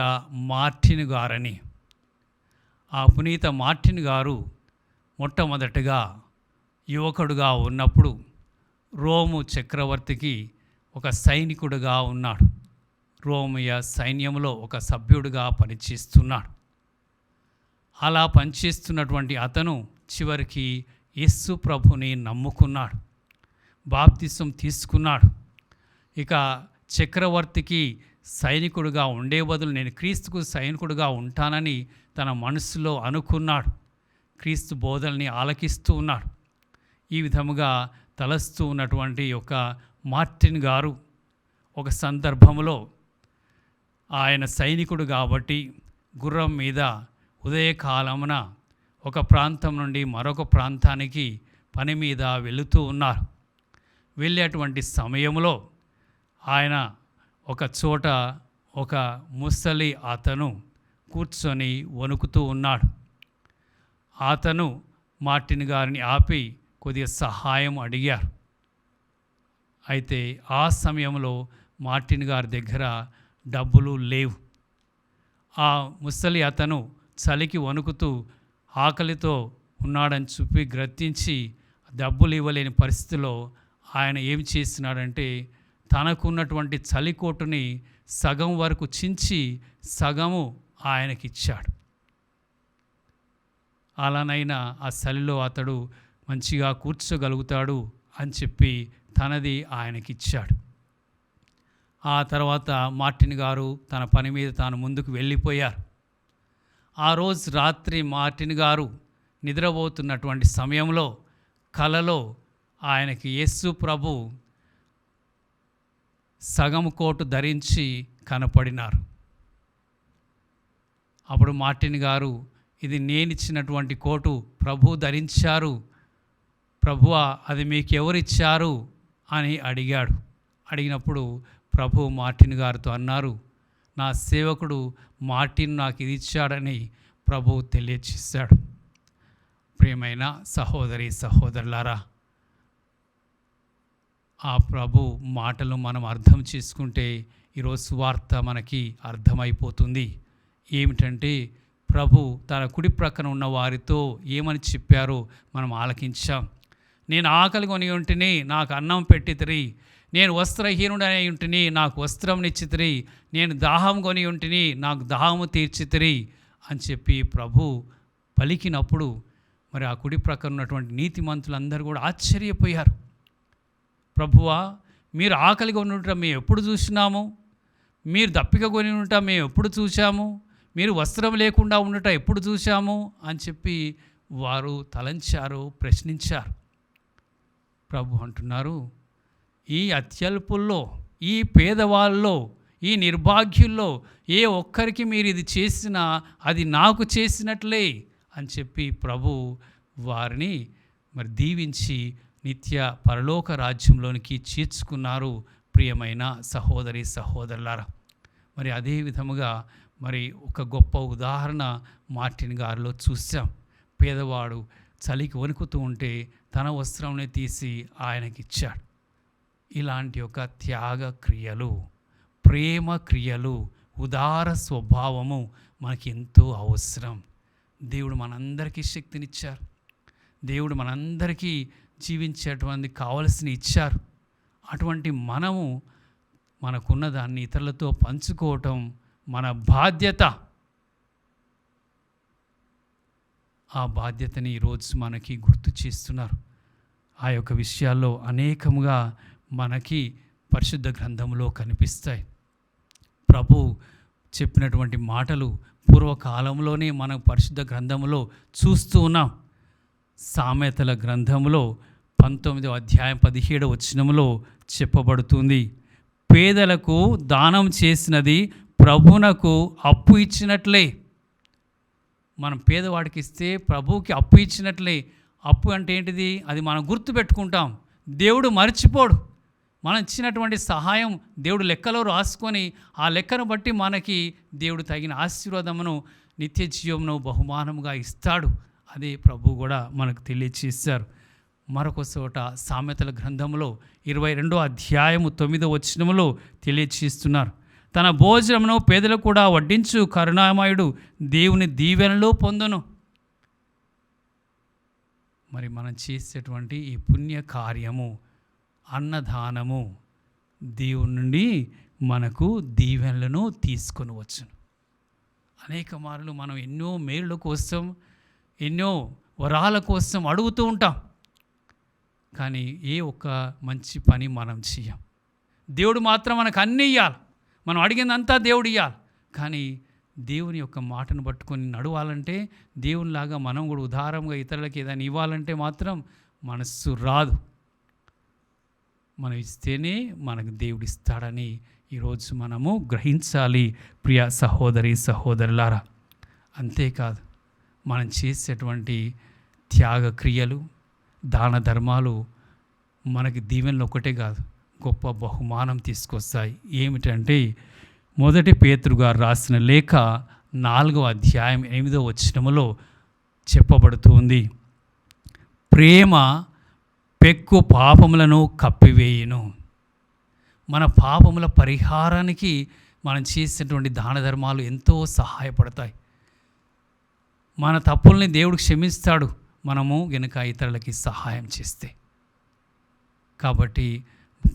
[SPEAKER 9] మార్టిన్ గారని. ఆ పునీత మార్టిన్ గారు మొట్టమొదటగా యువకుడుగా ఉన్నప్పుడు రోము చక్రవర్తికి ఒక సైనికుడుగా ఉన్నాడు. రోమియ సైన్యంలో ఒక సభ్యుడిగా పనిచేస్తున్నాడు. అలా పనిచేస్తున్నటువంటి అతను చివరికి యేసు ప్రభుని నమ్ముకున్నాడు, బాప్తిసం తీసుకున్నాడు. ఇక చక్రవర్తికి సైనికుడుగా ఉండే బదులు నేను క్రీస్తుకు సైనికుడుగా ఉంటానని తన మనసులో అనుకున్నాడు. క్రీస్తు బోధల్ని ఆలకిస్తూ ఉన్నాడు. ఈ విధముగా తలస్తూ ఉన్నటువంటి ఒక మార్టిన్ గారు ఒక సందర్భంలో ఆయన సైనికుడు కాబట్టి గుర్రం మీద ఉదయకాలమున ఒక ప్రాంతం నుండి మరొక ప్రాంతానికి పని మీద వెళుతూ ఉన్నారు. వెళ్ళేటువంటి సమయంలో ఆయన ఒక చోట ఒక ముసలి అతను కూర్చొని వణుకుతూ ఉన్నాడు. అతను మార్టిన్ గారిని ఆపి కొద్దిగా సహాయం అడిగారు. అయితే ఆ సమయంలో మార్టిన్ గారి దగ్గర డబ్బులు లేవు. ఆ ముసలి అతను చలికి వణుకుతూ ఆకలితో ఉన్నాడని చూపి గ్రహించి డబ్బులు ఇవ్వలేని పరిస్థితిలో ఆయన ఏం చేసినాడంటే తనకున్నటువంటి చలికోటుని సగం వరకు చించి సగము ఆయనకిచ్చాడు. అలానైనా ఆ చలిలో అతడు మంచిగా కూర్చోగలుగుతాడు అని చెప్పి తనది ఆయనకిచ్చాడు. ఆ తర్వాత మార్టిన్ గారు తన పని మీద తాను ముందుకు వెళ్ళిపోయారు. ఆ రోజు రాత్రి మార్టిన్ గారు నిద్రపోతున్నటువంటి సమయంలో కలలో ఆయనకి యేసు ప్రభు సగం కోటు ధరించి కనపడినారు. అప్పుడు మార్టిన్ గారు, ఇది నేనిచ్చినటువంటి కోటు ప్రభు ధరించారు, ప్రభువా అది మీకు ఎవరిచ్చారు అని అడిగాడు. అడిగినప్పుడు ప్రభు మార్టిన్ గారితో అన్నారు, నా సేవకుడు మార్టిన్ నాకు ఇది ఇచ్చాడని ప్రభు తెలియచేశాడు. ప్రియమైన సహోదరి సహోదరులారా, ఆ ప్రభు మాటలు మనం అర్థం చేసుకుంటే ఈరోజు సువార్త మనకి అర్థమైపోతుంది. ఏమిటంటే ప్రభు తన కుడి ప్రక్కన ఉన్న వారితో ఏమని చెప్పారో మనం ఆలకించాం. నేను ఆకలి కొని ఉంటిని, నాకు అన్నం పెట్టితిరి. నేను వస్త్రహీనుడై ఉంటిని, నాకు వస్త్రం నిచ్చితిరి. నేను దాహం కొని ఉంటిని, నాకు దాహము తీర్చితిరి అని చెప్పి ప్రభు పలికినప్పుడు మరి ఆ కుడి ప్రక్కన ఉన్నటువంటి నీతిమంతులందరూ కూడా ఆశ్చర్యపోయారు. ప్రభువా, మీరు ఆకలిగా ఉండటం మేము ఎప్పుడు చూసినాము, మీరు దప్పిక కొని ఉండటం మేము ఎప్పుడు చూసాము, మీరు వస్త్రం లేకుండా ఉండటం ఎప్పుడు చూసాము అని చెప్పి వారు తలంచారు, ప్రశ్నించారు. ప్రభు అంటున్నారు, ఈ అత్యల్పుల్లో, ఈ పేదవాళ్ళలో, ఈ నిర్భాగ్యుల్లో ఏ ఒక్కరికి మీరు ఇది చేసినా అది నాకు చేసినట్లే అని చెప్పి ప్రభు వారిని మరి దీవించి నిత్య పరలోక రాజ్యంలోనికి చేర్చుకున్నారు. ప్రియమైన సహోదరి సహోదరులారా, మరి అదే విధముగా మరి ఒక గొప్ప ఉదాహరణ మార్టిన్ గారిలో చూసాం. పేదవాడు చలికి వణుకుతూ ఉంటే తన వస్త్రంని తీసి ఆయనకిచ్చాడు. ఇలాంటి ఒక త్యాగ క్రియలు, ప్రేమ క్రియలు, ఉదార స్వభావము మనకి ఎంతో అవసరం. దేవుడు మనందరికీ శక్తినిచ్చారు. దేవుడు మనందరికీ జీవించేటువంటి కావలసిన ఇచ్చారు. అటువంటి మనము మనకున్న దాన్ని ఇతరులతో పంచుకోవటం మన బాధ్యత. ఆ బాధ్యతని ఈరోజు మనకి గుర్తు చేస్తున్నారు. ఆ యొక్క విషయాల్లో అనేకముగా మనకి పరిశుద్ధ గ్రంథంలో కనిపిస్తాయి. ప్రభు చెప్పినటువంటి మాటలు పూర్వకాలంలోనే మనం పరిశుద్ధ గ్రంథంలో చూస్తూ ఉన్నాం. సామెతల గ్రంథంలో 19వ అధ్యాయం 17వ వచనంలో చెప్పబడుతుంది, పేదలకు దానం చేసినది ప్రభువునకు అప్పు ఇచ్చినట్లే. మనం పేదవాడికి ఇస్తే ప్రభువుకి అప్పు ఇచ్చినట్లే. అప్పు అంటే ఏంటిది? అది మనం గుర్తుపెట్టుకుంటాం. దేవుడు మర్చిపోడు. మనం ఇచ్చినటువంటి సహాయం దేవుడు లెక్కలో రాసుకొని ఆ లెక్కను బట్టి మనకి దేవుడు తగిన ఆశీర్వాదమును నిత్య జీవమును బహుమానముగా ఇస్తాడు. అదే ప్రభు కూడా మనకు తెలియచేశారు. మరొక చోట సామెతల గ్రంథంలో 22వ అధ్యాయము 9వ వచనములో తెలియచేస్తున్నారు. తన భోజనమును పేదలకు కూడా వడ్డించు కరుణామయుడు దేవుని దీవెనలో పొందును. మరి మనం చేసేటువంటి ఈ పుణ్య కార్యము, అన్నదానము దేవుని నుండి మనకు దీవెనలను తీసుకొని వచ్చును. అనేక మార్లు మనం ఎన్నో మేలుల కోసం, ఎన్నో వరాల కోసం అడుగుతూ ఉంటాం, కానీ ఏ ఒక్క మంచి పని మనం చేయం. దేవుడు మాత్రం మనకు అన్నీ ఇవ్వాలి, మనం అడిగిందంతా దేవుడు ఇవ్వాలి. కానీ దేవుని యొక్క మాటను పట్టుకొని నడవాలంటే, దేవునిలాగా మనం కూడా ఉదారంగా ఇతరులకు ఏదైనా ఇవ్వాలంటే మాత్రం మనస్సు రాదు. మనం ఇస్తేనే మనకు దేవుడు ఇస్తాడని ఈరోజు మనము గ్రహించాలి ప్రియ సహోదరి సహోదరులారా. అంతేకాదు, మనం చేసేటువంటి త్యాగ క్రియలు, దాన ధర్మాలు మనకి దీవెనలు ఒకటే కాదు, గొప్ప బహుమానం తీసుకొస్తాయి. ఏమిటంటే, 1 పేతురు గారు రాసిన లేఖ 4వ అధ్యాయం 8వ వచనములో చెప్పబడుతుంది, ప్రేమ పెక్కు పాపములను కప్పివేయును. మన పాపముల పరిహారానికి మనం చేసేటువంటి దాన ధర్మాలు ఎంతో సహాయపడతాయి. మన తప్పుల్ని దేవుడు క్షమిస్తాడు, మనము గనుక ఇతరులకి సహాయం చేస్తే. కాబట్టి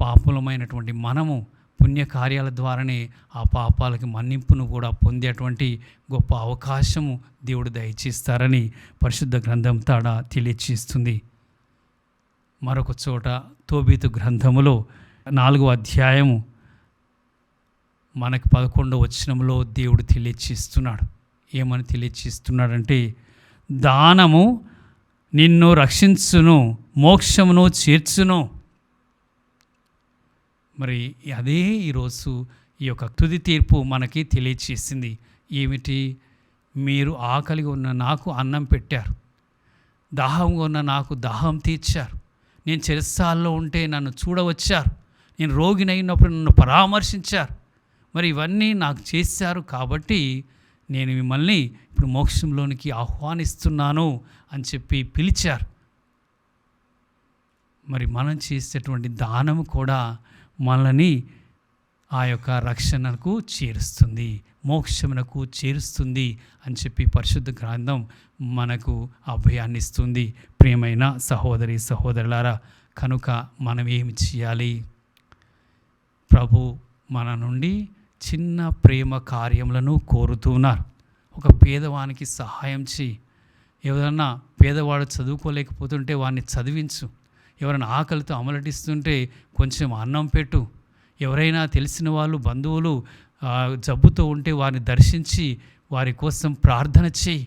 [SPEAKER 9] పాపులమైనటువంటి మనము పుణ్యకార్యాల ద్వారానే ఆ పాపాలకి మన్నింపును కూడా పొందేటువంటి గొప్ప అవకాశము దేవుడు దయచేస్తారని పరిశుద్ధ గ్రంథం తాడ తెలియచేస్తుంది. మరొక చోట తోబీతు గ్రంథములో 4వ అధ్యాయము మనకి 11వ వచనంలో దేవుడు తెలియచేస్తున్నాడు. ఏమని తెలియచేస్తున్నాడంటే, దానము నిన్ను రక్షించును, మోక్షమును చేర్చును. మరి అదే ఈరోజు ఈ యొక్క తుది తీర్పు మనకి తెలియచేసింది. ఏమిటి? మీరు ఆకలిగా ఉన్న నాకు అన్నం పెట్టారు, దాహంగా ఉన్న నాకు దాహం తీర్చారు, నేను చెరసాల్లో ఉంటే నన్ను చూడవచ్చారు, నేను రోగినైనప్పుడు నన్ను పరామర్శించారు. మరి ఇవన్నీ నాకు చేశారు కాబట్టి నేను మిమ్మల్ని ఇప్పుడు మోక్షంలోనికి ఆహ్వానిస్తున్నాను అని చెప్పి పిలిచారు. మరి మనం చేసేటువంటి దానము కూడా మనల్ని ఆ యొక్క రక్షణకు చేరుస్తుంది, మోక్షమునకు చేరుస్తుంది అని చెప్పి పరిశుద్ధ గ్రంథం మనకు అభయాన్ని ఇస్తుంది. ప్రియమైన సహోదరి సహోదరులారా, కనుక మనం ఏమి చేయాలి? ప్రభు మన నుండి చిన్న ప్రేమ కార్యములను కోరుతున్నారు. ఒక పేదవానికి సహాయం చేయి. ఎవరన్నా పేదవాడు చదువుకోలేకపోతుంటే వాడిని చదివించు. ఎవరైనా ఆకలితో అమలటిస్తుంటే కొంచెం అన్నం పెట్టు. ఎవరైనా తెలిసిన వాళ్ళు, బంధువులు జబ్బుతో ఉంటే వారిని దర్శించి వారి కోసం ప్రార్థన చేయి.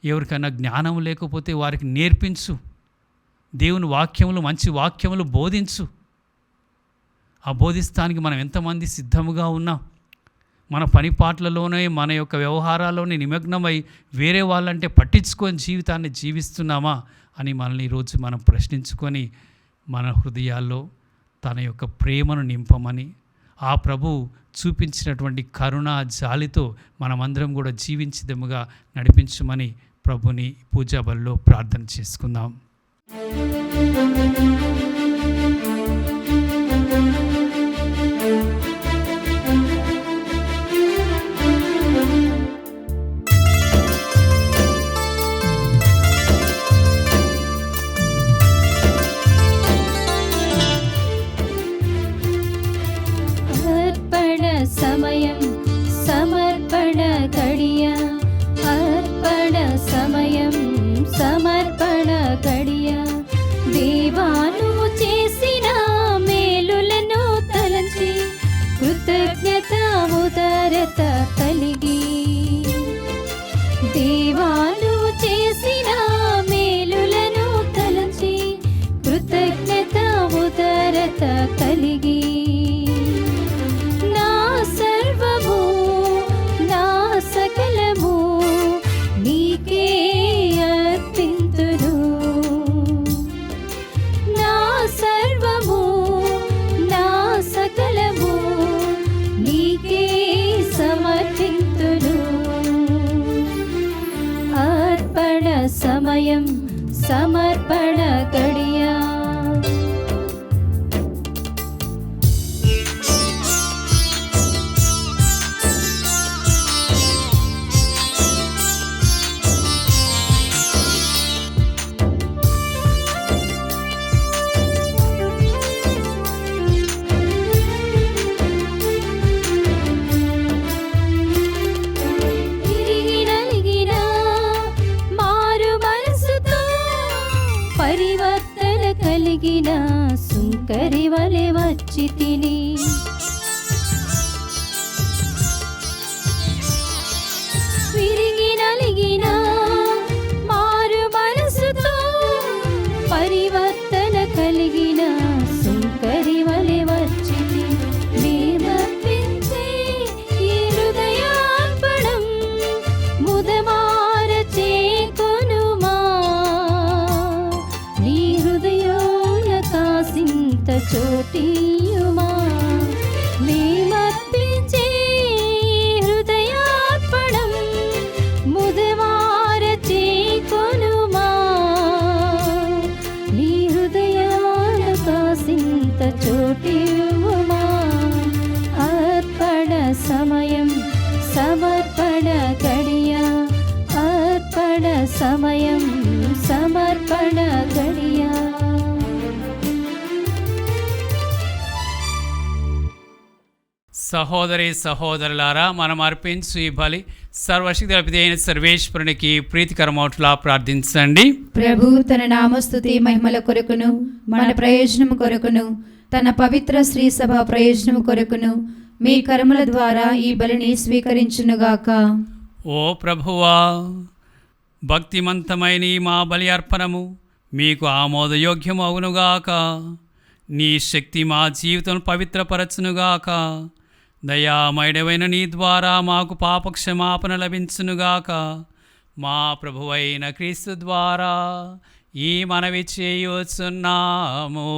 [SPEAKER 9] ఎవరికైనా జ్ఞానం లేకపోతే వారికి నేర్పించు. దేవుని వాక్యములు, మంచి వాక్యములు బోధించు. ఆ బోధిస్తానికి మనం ఎంతమంది సిద్ధముగా ఉన్నాం? మన పనిపాట్లలోనే, మన యొక్క వ్యవహారాల్లోనే నిమగ్నమై వేరే వాళ్ళంటే పట్టించుకొని జీవితాన్ని జీవిస్తున్నామా అని మనల్ని ఈరోజు మనం ప్రశ్నించుకొని మన హృదయాల్లో తన యొక్క ప్రేమను నింపమని, ఆ ప్రభు చూపించినటువంటి కరుణ జాలితో మనమందరం కూడా జీవించదముగా నడిపించమని ప్రభుని పూజా బలిలో ప్రార్థన చేసుకుందాం.
[SPEAKER 10] సమయం సమర్పణ గడియ, అర్పణ సమయం సమర్పణ గడియ. దేవాను చేసిన మేలులను తలంచి కృతజ్ఞత ఉదారత కలిగి, దేవాను చేసిన మేలులను తలంచి కృతజ్ఞత ఉదారత కలిగి, సకలము నీకే అర్పింతు. వచ్చి తిని విరిగి నలిగిన మారు మనసుతో పరివర్తన కలిగిన సుంకరి వలె వచ్చి మేమర్పించే ఈ హృదయార్పణం ముదమార చేకొనుమా నీ హృదయాన కాసింత చోటియుమా మేమర్పించే హృదయార్పణం ముదమార చేకొనుమా నీ హృదయాన కాసింత చోటియుమా అర్పణ సమయం సమర్పణ గడియ అర్పణ సమయం సమర్పణ గడియ
[SPEAKER 9] సహోదరి సహోదరులారా, మనం అర్పించు ఈ బలి సర్వశక్తి పితైన సర్వేశ్వరునికి ప్రీతికరమౌట్లా ప్రార్థించండి.
[SPEAKER 6] ప్రభు తన నామస్తుతి మహిమల కొరకును మన ప్రయోజనము కొరకును తన పవిత్ర శ్రీ సభ ప్రయోజనము కొరకును మీ కర్మల ద్వారా ఈ బలిని స్వీకరించునుగాక.
[SPEAKER 9] ఓ ప్రభువా, భక్తిమంతమైన ఈ మా బలి అర్పణము మీకు ఆమోదయోగ్యము అవునుగాక. నీ శక్తి మా జీవితం పవిత్రపరచునుగాక. దయామయుడవైన నీ ద్వారా మాకు పాపక్షమాపణ లభించునుగాక. మా ప్రభువైన క్రీస్తు ద్వారా ఈ మనవి చేయుచున్నాము.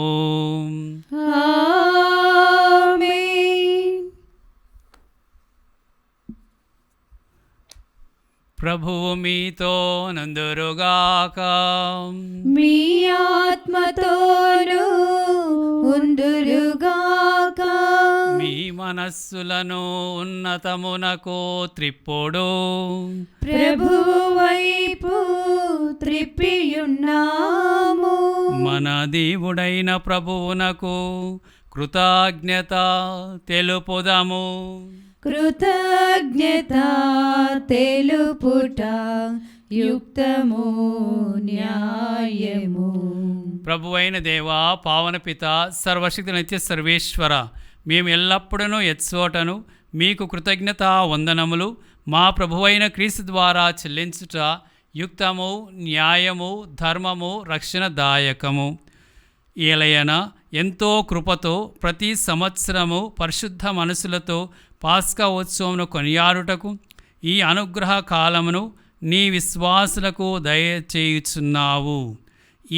[SPEAKER 9] ప్రభువు మీతో నందురుగాక.
[SPEAKER 6] మీ ఆత్మతోను ఉందురుగాక.
[SPEAKER 9] మీ మనస్సులను ఉన్నతమునకు త్రిప్పుడు
[SPEAKER 6] ప్రభువు వైపు త్రిప్పియున్నాము.
[SPEAKER 9] మన దేవుడైన ప్రభువునకు కృతజ్ఞత తెలుపుదము.
[SPEAKER 6] కృతజ్ఞత తెలుపుట యుక్తము న్యాయము.
[SPEAKER 9] ప్రభువైన దేవా, పావన పిత, సర్వశక్తి నిత్య సర్వేశ్వర, మేము ఎల్లప్పుడూ ఎచ్చోటను మీకు కృతజ్ఞత వందనములు మా ప్రభువైన క్రీస్తు ద్వారా చెల్లించుట యుక్తము న్యాయము ధర్మము రక్షణదాయకము. ఏలయన ఎంతో కృపతో ప్రతి సంవత్సరము పరిశుద్ధ మనసులతో పాస్కా ఉత్సవమును కొనియాడుటకు ఈ అనుగ్రహ కాలమును నీ విశ్వాసులకు దయచేయుచున్నావు.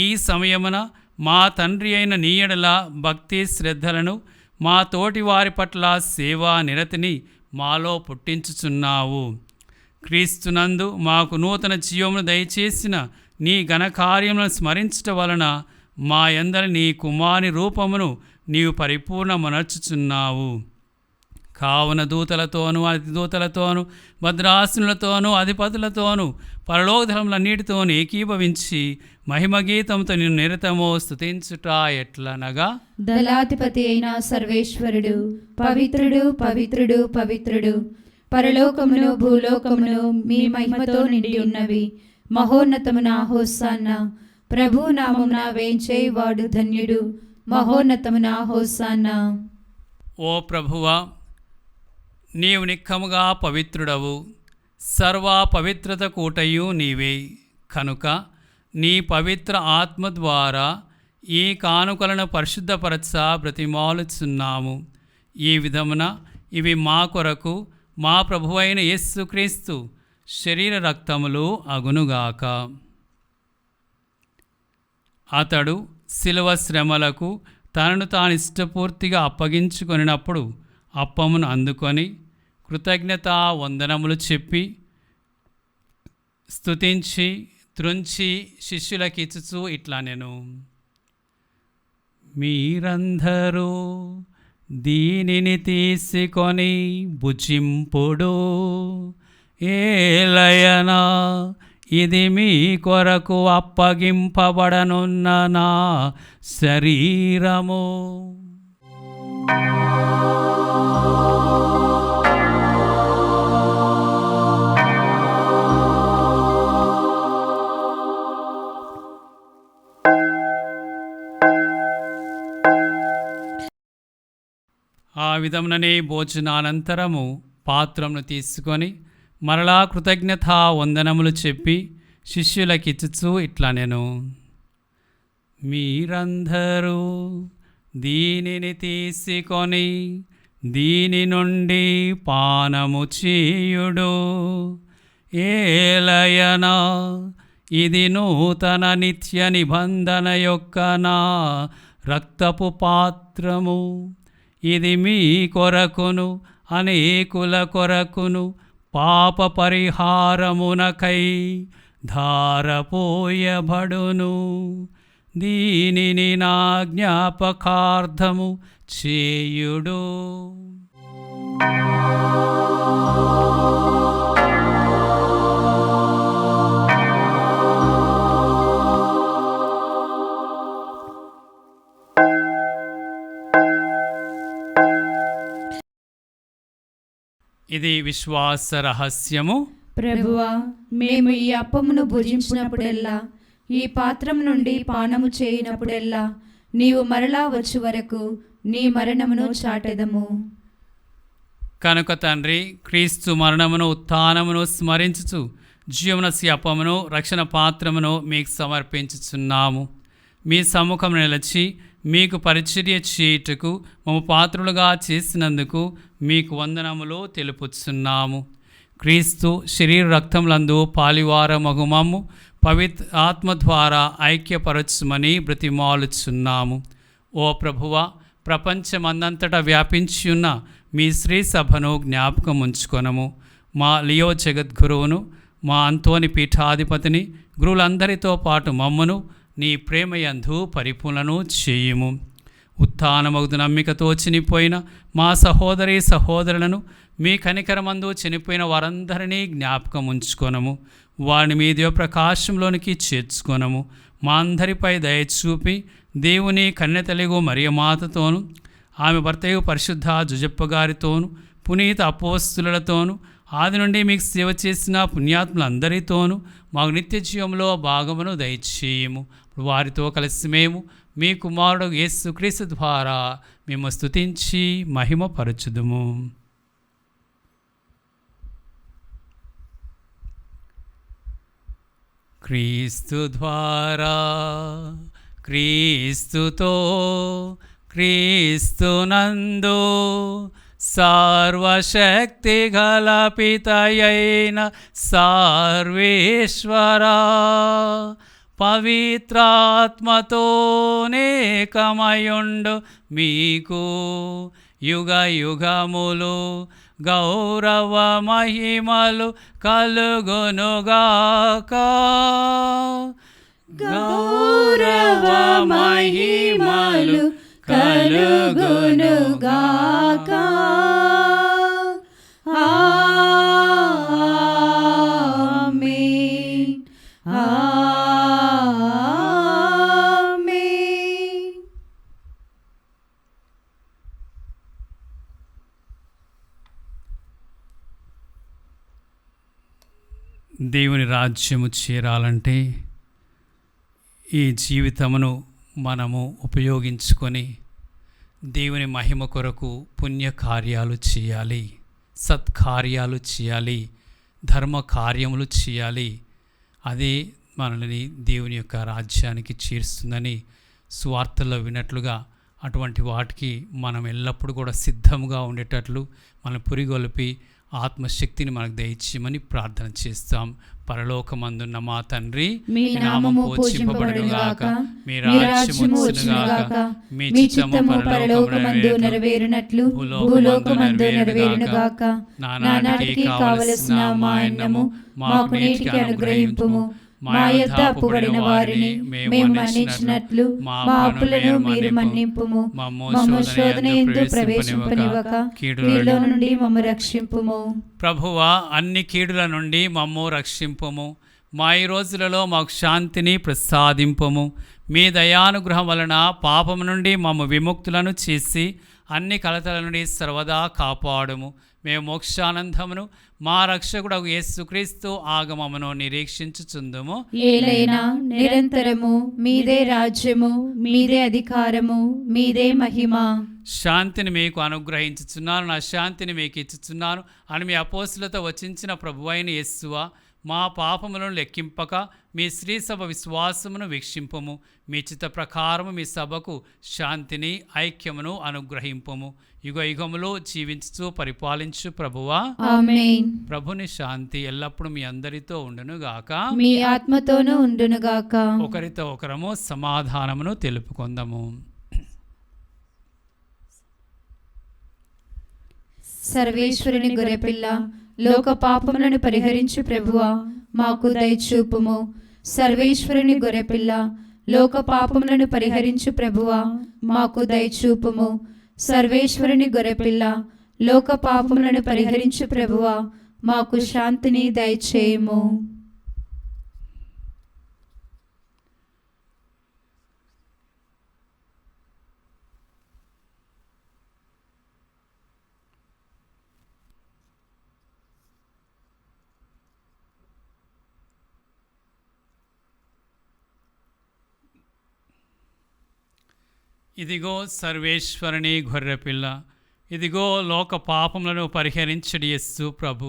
[SPEAKER 9] ఈ సమయమున మా తండ్రి అయిన నీ యెడల భక్తి శ్రద్ధలను, మా తోటి వారి పట్ల సేవా నిరతిని మాలో పుట్టించుచున్నావు. క్రీస్తునందు మాకు నూతన జీవమును దయచేసిన నీ ఘనకార్యములను స్మరించుట వలన మా యందరి నీ కుమారుని రూపమును నీవు పరిపూర్ణమనర్చుచున్నావు. కావున దూతలతోనూ అతిదూతలతోనూ భద్రాసనులతోనూ అధిపతులతోనూ పరలోకధర్మలన్నిటితోనూ ఏకీభవించి మహిమగీతంతో నిన్ను నిరతమో స్తుతించుట ఎట్లనగా,
[SPEAKER 6] దళాధిపతి అయిన సర్వేశ్వరుడు పవిత్రుడు పవిత్రుడు పవిత్రుడు, పరలోకమును భూలోకమును మీ మహిమతో నిండి ఉన్నవి. మహోన్నతమున హోసాన్నా. ప్రభు నామమున వేంచేవాడు ధన్యుడు. మహోన్నతమున హోసాన్నా.
[SPEAKER 9] ఓ ప్రభువా, నీవు నిక్కముగా పవిత్రుడవు, సర్వ పవిత్రత కూటయు నీవే. కనుక నీ పవిత్ర ఆత్మ ద్వారా ఈ కానుకలను పరిశుద్ధపరచ బ్రతిమాలుచున్నాము. ఈ విధమున ఇవి మా కొరకు మా ప్రభువైన యేసుక్రీస్తు శరీర రక్తములు అగునుగాక. అతడు శిలువ శ్రమలకు తనను తాను ఇష్టపూర్తిగా అప్పగించుకొనినప్పుడు అప్పమును అందుకొని కృతజ్ఞతా వందనములు చెప్పి స్తుతించి త్రుంచి శిష్యులకిచ్చుచు ఇట్లా నేను, మీరందరూ దీనిని తీసుకొని భుజింపుడు. ఏలయనా ఇది మీ కొరకు అప్పగింపబడనున్న నా శరీరము. ఆ విధముననే భోజనానంతరము పాత్రమును తీసుకొని మరలా కృతజ్ఞతా వందనములు చెప్పి శిష్యులకిచ్చుచూ ఇట్లా నేను, మీరందరూ దీనిని తీసుకొని దీని నుండి పానము చేయుడు. ఏలయనా ఇది నూతన నిత్య నిబంధన యొక్క నా రక్తపు పాత్రము. ఇది మీ కొరకును అనేకుల కొరకును పాప పరిహారమునకై ధారపోయబడును. దీనిని నా జ్ఞాపకార్థము చేయుడు. ఇది విశ్వాస రహస్యము.
[SPEAKER 6] ప్రభువా, మేము ఈ అప్పమును భుజించినప్పుడెల్లా ఈ పాత్రం నుండి పానము చేయనప్పుడెల్లా నీవు మరలా వచ్చు వరకు నీ మరణమును చాటెదము.
[SPEAKER 9] కనుక తండ్రి, క్రీస్తు మరణమును ఉత్థానమును స్మరించుచు జీవనసి అప్పమును రక్షణ పాత్రమును మీకు సమర్పించుచున్నాము. మీ సముఖం నిలిచి మీకు పరిచర్య చేయుటకు మమ్మ పాత్రులుగా చేసినందుకు మీకు వందనములు తెలుపుచున్నాము. క్రీస్తు శరీర రక్తములందు పాలివారమగు మమ్ము పవిత్ర ఆత్మ ద్వారా ఐక్యపరచుమని బ్రతిమాలుచున్నాము. ఓ ప్రభువా, ప్రపంచమందంతటా వ్యాపించి ఉన్న మీ శ్రీ సభను జ్ఞాపకం ఉంచుకొనము. మా లియో జగద్గురువును, మా అంతోని పీఠాధిపతిని, గురువులందరితో పాటు మమ్మను నీ ప్రేమయందు పరిపూర్ణను చేయుము. ఉత్థానమగు నమ్మికతో చనిపోయిన మా సహోదరి సహోదరులను మీ కనికరమందు చనిపోయిన వారందరినీ జ్ఞాపకం ఉంచుకొనము. వారిని మీ ప్రకాశంలోనికి చేర్చుకొనము. మా అందరిపై దయచూపి దేవుని కన్యతలిగు మరియమాతతోను, ఆమె భర్తయు పరిశుద్ధ జుజప్ప గారితోను, పునీత అపోస్తులతోను, ఆది నుండి మీకు సేవ చేసిన పుణ్యాత్ములందరితోనూ మాకు నిత్య జీవంలో భాగమును దయచేయము. వారితో కలిసి మేము మీ కుమారుడు యేసుక్రీస్తు ద్వారా మేము స్తుతించి మహిమపరచుదుము. క్రీస్తు ద్వారా, క్రీస్తుతో, క్రీస్తునందు సర్వశక్తి గల పితయైన సర్వేశ్వరా, పవిత్రాత్మతోనేకమయుండు మీకు యుగ యుగములు గౌరవ మహిమలు కలుగునుగాక.
[SPEAKER 6] గౌరవ మహిమలు కలుగునుగాక. ఆమేన్. ఆమేన్.
[SPEAKER 9] దేవుని రాజ్యము చేరాలంటే ఈ జీవితమును మనము ఉపయోగించుకొని దేవుని మహిమ కొరకు పుణ్యకార్యాలు చేయాలి, సత్కార్యాలు చేయాలి, ధర్మ కార్యములు చేయాలి. అదే మనల్ని దేవుని యొక్క రాజ్యానికి చేరుస్తుందని సువార్తల్లో విన్నట్లుగా అటువంటి వాటికి మనం ఎల్లప్పుడూ కూడా సిద్ధంగా ఉండేటట్లు మనం పురిగొల్పి ఆత్మశక్తిని మనకు దయచేయమని ప్రార్థన చేస్తాం. పరలోకమందున్న మా తండ్రి,
[SPEAKER 6] మీ నామము పూజింపబడునుగాక, మీ రాజ్యము వచ్చునుగాక, మీ చిత్తము పరలోకమందు నెరవేరునట్లు భూలోకమందు నెరవేరునుగాక. నానాటికి కావలసిన మా అన్నము మాకు నేటికి అనుగ్రహింపుము. మా యొద్ద అప్పుబడిన వారిని మేము మన్నించినట్లు మా అప్పులను మీరు మన్నింపుము. మమ్ము శోధన యందు ప్రవేశింపనివ్వక కీడులో నుండి మమ్ము రక్షింపుము.
[SPEAKER 9] ప్రభువా, అన్ని కీడుల నుండి మమ్ము రక్షింపుము. మా ఈ రోజులలో మాకు శాంతిని ప్రసాదింపుము. మీ దయానుగ్రహం వలన పాపము నుండి మమ్ము విముక్తులను చేసి అన్ని కలతల నుండి సర్వదా కాపాడుము. మేము మోక్షానందమును మా రక్షకుడగు యేసుక్రీస్తు ఆగమమును నిరీక్షించుచుందుము.
[SPEAKER 6] ఏలైనా నిరంతరము మీదే రాజ్యము, మీదే అధికారము, మీదే మహిమ.
[SPEAKER 9] శాంతిని మీకు అనుగ్రహించుచున్నాను, నా శాంతిని మీకు ఇచ్చుచున్నాను అని మీ అపోస్తులతో వచించిన ప్రభువైన యేసువా, మా పాపములను లెక్కింపక మీ శ్రీ సభ విశ్వాసమును వీక్షింపము. మీ చిత్త ప్రకారము మీ సభకు శాంతిని ఐక్యమును అనుగ్రహింపము. యుగ యుగములో జీవించుచు పరిపాలించు ప్రభువా,
[SPEAKER 6] ఆమేన్.
[SPEAKER 9] ప్రభుని శాంతి ఎల్లప్పుడూ మీ అందరితో ఉండును గాక,
[SPEAKER 6] మీ ఆత్మతోనూ ఉండునుగాక.
[SPEAKER 9] ఒకరితో ఒకరము సమాధానమును తెలుపుకొందము.
[SPEAKER 6] సర్వేశ్వరుని గొర్రెపిల్ల, లోక పాపములను పరిహరించు ప్రభువా, మాకు దయచూపుము. సర్వేశ్వరుని గొర్రెపిల్ల, లోక పాపములను పరిహరించు ప్రభువా, మాకు దయచూపుము. సర్వేశ్వరుని గొర్రెపిల్ల, లోక పాపములను పరిహరించు ప్రభువా, మాకు శాంతిని దయచేయము.
[SPEAKER 9] ఇదిగో సర్వేశ్వరుని గొర్రెపిల్ల, ఇదిగో లోక పాపములను పరిహరించడి యేసు ప్రభు.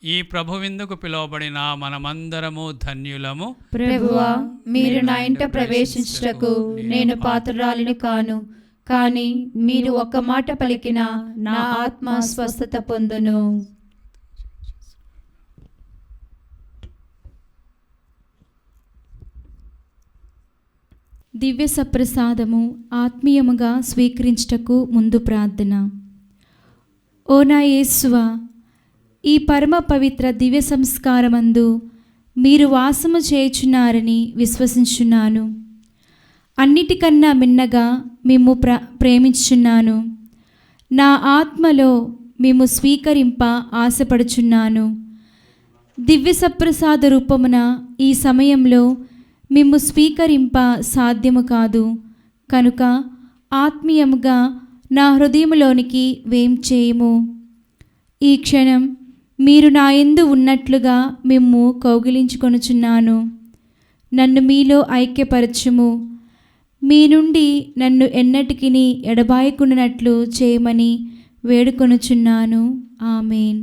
[SPEAKER 9] ఈ ప్రభు విందుకు పిలువబడిన మనమందరము ధన్యులము.
[SPEAKER 6] ప్రభువా, మీరు నా ఇంట ప్రవేశించుటకు నేను పాత్రురాలిని కాను, కానీ మీరు ఒక్క మాట పలికిన నా ఆత్మ స్వస్థత పొందును.
[SPEAKER 7] దివ్య సప్రసాదము ఆత్మీయముగా స్వీకరించుటకు ముందు ప్రార్థన. ఓ నా యేసువా, ఈ పరమ పవిత్ర దివ్య సంస్కారమందు మీరు వాసము చేయుచున్నారని విశ్వసించున్నాను. అన్నిటికన్నా మిన్నగా మిమ్ము ప్రేమించుచున్నాను. నా ఆత్మలో మిమ్ము స్వీకరింప ఆశపడుచున్నాను. దివ్య సప్రసాద రూపమున ఈ సమయంలో మిమ్ము స్వీకరింప సాధ్యము కాదు కనుక ఆత్మీయముగా నా హృదయములోనికి వేంచేయము. ఈ క్షణం మీరు నా యందు ఉన్నట్లుగా మిమ్ము కౌగిలించుకొనుచున్నాను. నన్ను మీలో ఐక్యపరచుము. మీ నుండి నన్ను ఎన్నటికిని ఎడబాయకుండానట్లు చేయమని వేడుకొనుచున్నాను. ఆమేన్.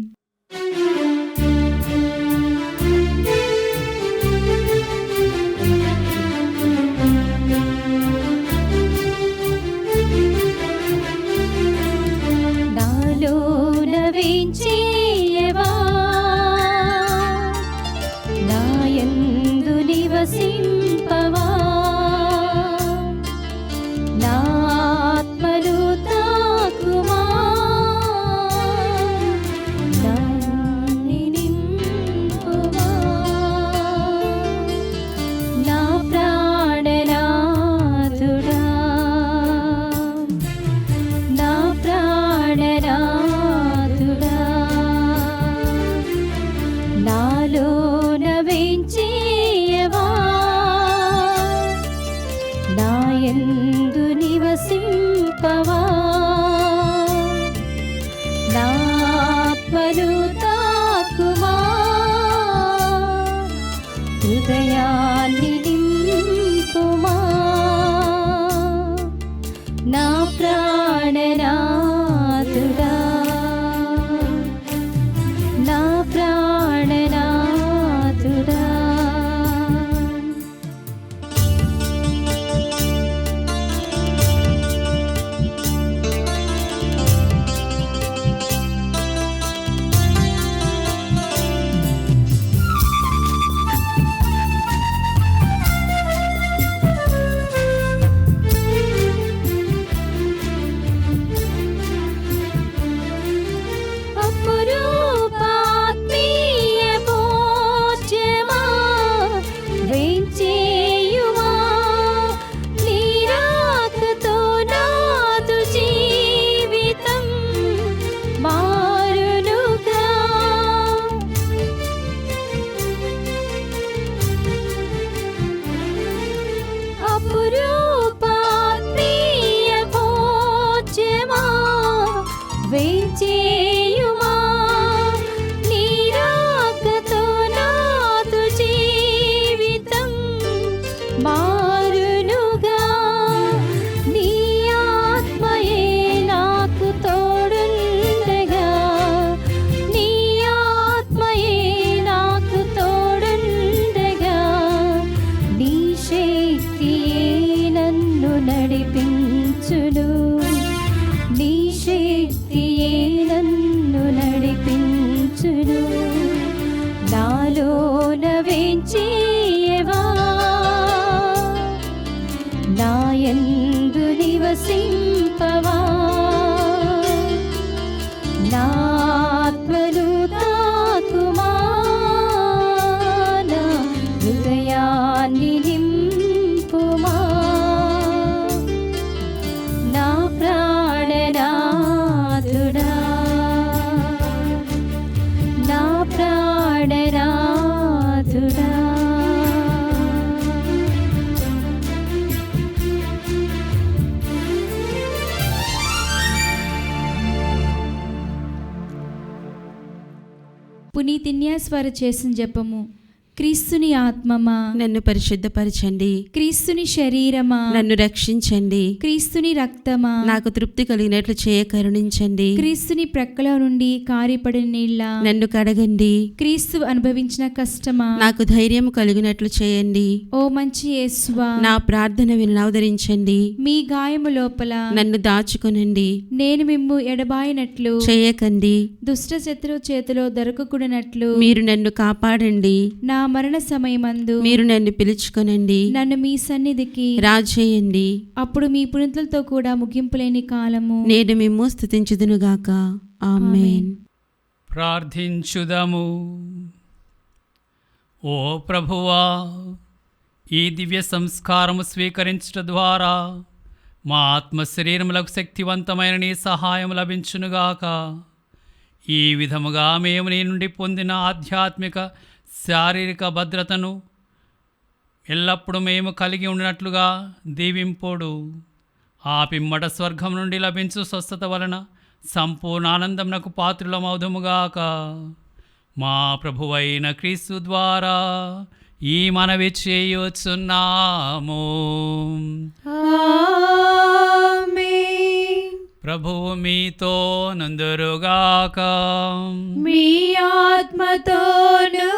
[SPEAKER 10] వేంచేయవా, నాయందు నివసింపవా, నా ఆత్మను తాకుమా, నన్ను నింపుమా, నా ప్రాణనాథుడా, నా ప్రాణనాథుడా, నాలోన వేంచేయవా, నాయందు నివసింపవా, నా ఆత్మను తాకుమా, హృదయాన్ని నింపుమా, నా ప్రాణనాథుడా, నా ప్రాణనాథుడా. అపురూపాత్మీయ భోజ్యమా, వేంచేయుమా, నీ రాకతో నాదు జీవితం మారునుగా. అపురూపాత్మీయ భోజ్యమా, వేంచేయుమా, నీ రాకతో నాదు జీవితం మారునుగా. నీ ఆత్మయే
[SPEAKER 7] పునీతిన్యాస్వార చేసిన జపము. క్రీస్తుని ఆత్మమా
[SPEAKER 8] నన్ను పరిశుద్ధపరచండి.
[SPEAKER 7] క్రీస్తుని శరీరమా
[SPEAKER 8] నన్ను రక్షించండి.
[SPEAKER 7] క్రీస్తుని రక్తమా
[SPEAKER 8] నాకు తృప్తి కలిగినట్లు చేయ కరుణించండి.
[SPEAKER 7] క్రీస్తుని ప్రక్కలో నుండి కారిపడిన నీళ్ళ
[SPEAKER 8] నన్ను కడగండి.
[SPEAKER 7] క్రీస్తు అనుభవించిన కష్టమా
[SPEAKER 8] నాకు ధైర్యం కలిగినట్లు చేయండి.
[SPEAKER 7] ఓ మంచి యేసువా
[SPEAKER 8] నా ప్రార్థన వినవదరించండి.
[SPEAKER 7] మీ గాయము లోపల
[SPEAKER 8] నన్ను దాచుకొనండి.
[SPEAKER 7] నేను మిమ్ము ఎడబాయినట్లు
[SPEAKER 8] చేయకండి.
[SPEAKER 7] దుష్ట శత్రువు చేతిలో దొరకకూడనట్లు
[SPEAKER 8] మీరు నన్ను కాపాడండి.
[SPEAKER 7] నా మరణ సమయమందు
[SPEAKER 8] మీరు నన్ను పిలుచుకొనండి.
[SPEAKER 7] నన్ను మీ సన్నిధికి
[SPEAKER 8] రాజేయండి.
[SPEAKER 7] అప్పుడు మీ పుణితులతో కూడా ముగింపు లేని కాలము
[SPEAKER 8] నేను మిమ్ము స్తుతించుదునుగాక. ఆమేన్.
[SPEAKER 9] ప్రార్థించుదము. ఓ ప్రభువా, ఈ దివ్య సంస్కారము స్వీకరించుట ద్వారా మా ఆత్మ శరీరములకు శక్తివంతమైన నీ సహాయం లభించునుగాక. ఈ విధముగా మేము నీ నుండి పొందిన ఆధ్యాత్మిక శారీరక భద్రతను ఎల్లప్పుడూ మేము కలిగి ఉన్నట్లుగా దీవింపుడు. ఆ పిమ్మట స్వర్గం నుండి లభించు స్వస్థత వలన సంపూర్ణ ఆనందమునకు పాత్రులమౌదుముగాక. మా ప్రభువైన క్రీస్తు ద్వారా ఈ మనవి చేయుచున్నాము. ప్రభువు మీతో నందురుగాక.
[SPEAKER 6] మీ ఆత్మతోను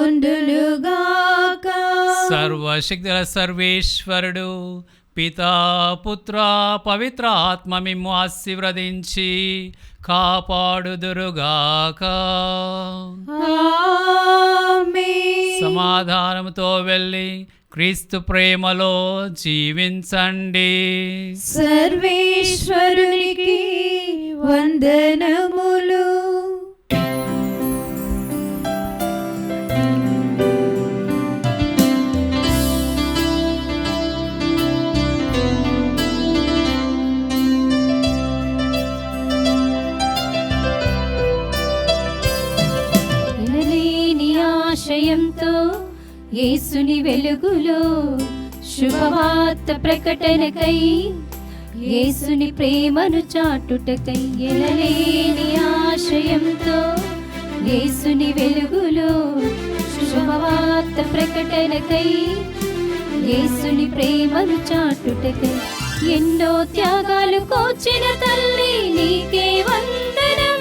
[SPEAKER 6] ఉండునుగాక.
[SPEAKER 9] సర్వశక్తుల సర్వేశ్వరుడు పితా పుత్ర పవిత్ర ఆత్మ మిమ్ము ఆశీర్వదించి కాపాడుదురుగాక.
[SPEAKER 6] ఆమేన్.
[SPEAKER 9] సమాధానముతో వెళ్ళి క్రీస్తు ప్రేమలో జీవించండి.
[SPEAKER 6] సర్వేశ్వరునికి వందనములు.
[SPEAKER 10] ఎనలేని ఆశయంతో యేసుని వెలుగులో శుభవార్త ప్రకటనకై యేసుని ప్రేమను చాటుటకై ఎనలేని ఆశయంతో యేసుని వెలుగులో శుభవార్త ప్రకటనకై యేసుని ప్రేమను చాటుటకై ఎన్నో త్యాగాలు కోచిన తల్లి నీకే వందనం.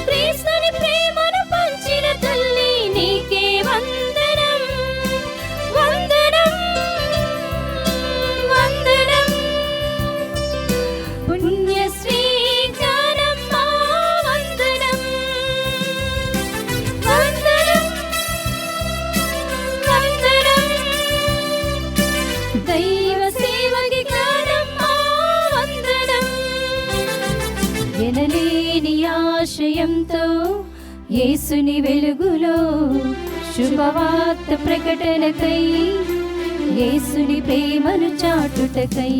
[SPEAKER 10] క్రీస్తుని ప్రేమను పంచిన తల్లి నీకే వందనం. వందనం వందనం. పుణ్యశ్రీ జ్ఞానమ్మ వందనం. వందనం వందనం. దైవ సేవకి జ్ఞానమ్మ వందనం. ఎనలేని ఆశయంతో యేసుని వెలుగులో శుభవార్త ప్రకటనకై యేసుని ప్రేమను చాటుటకై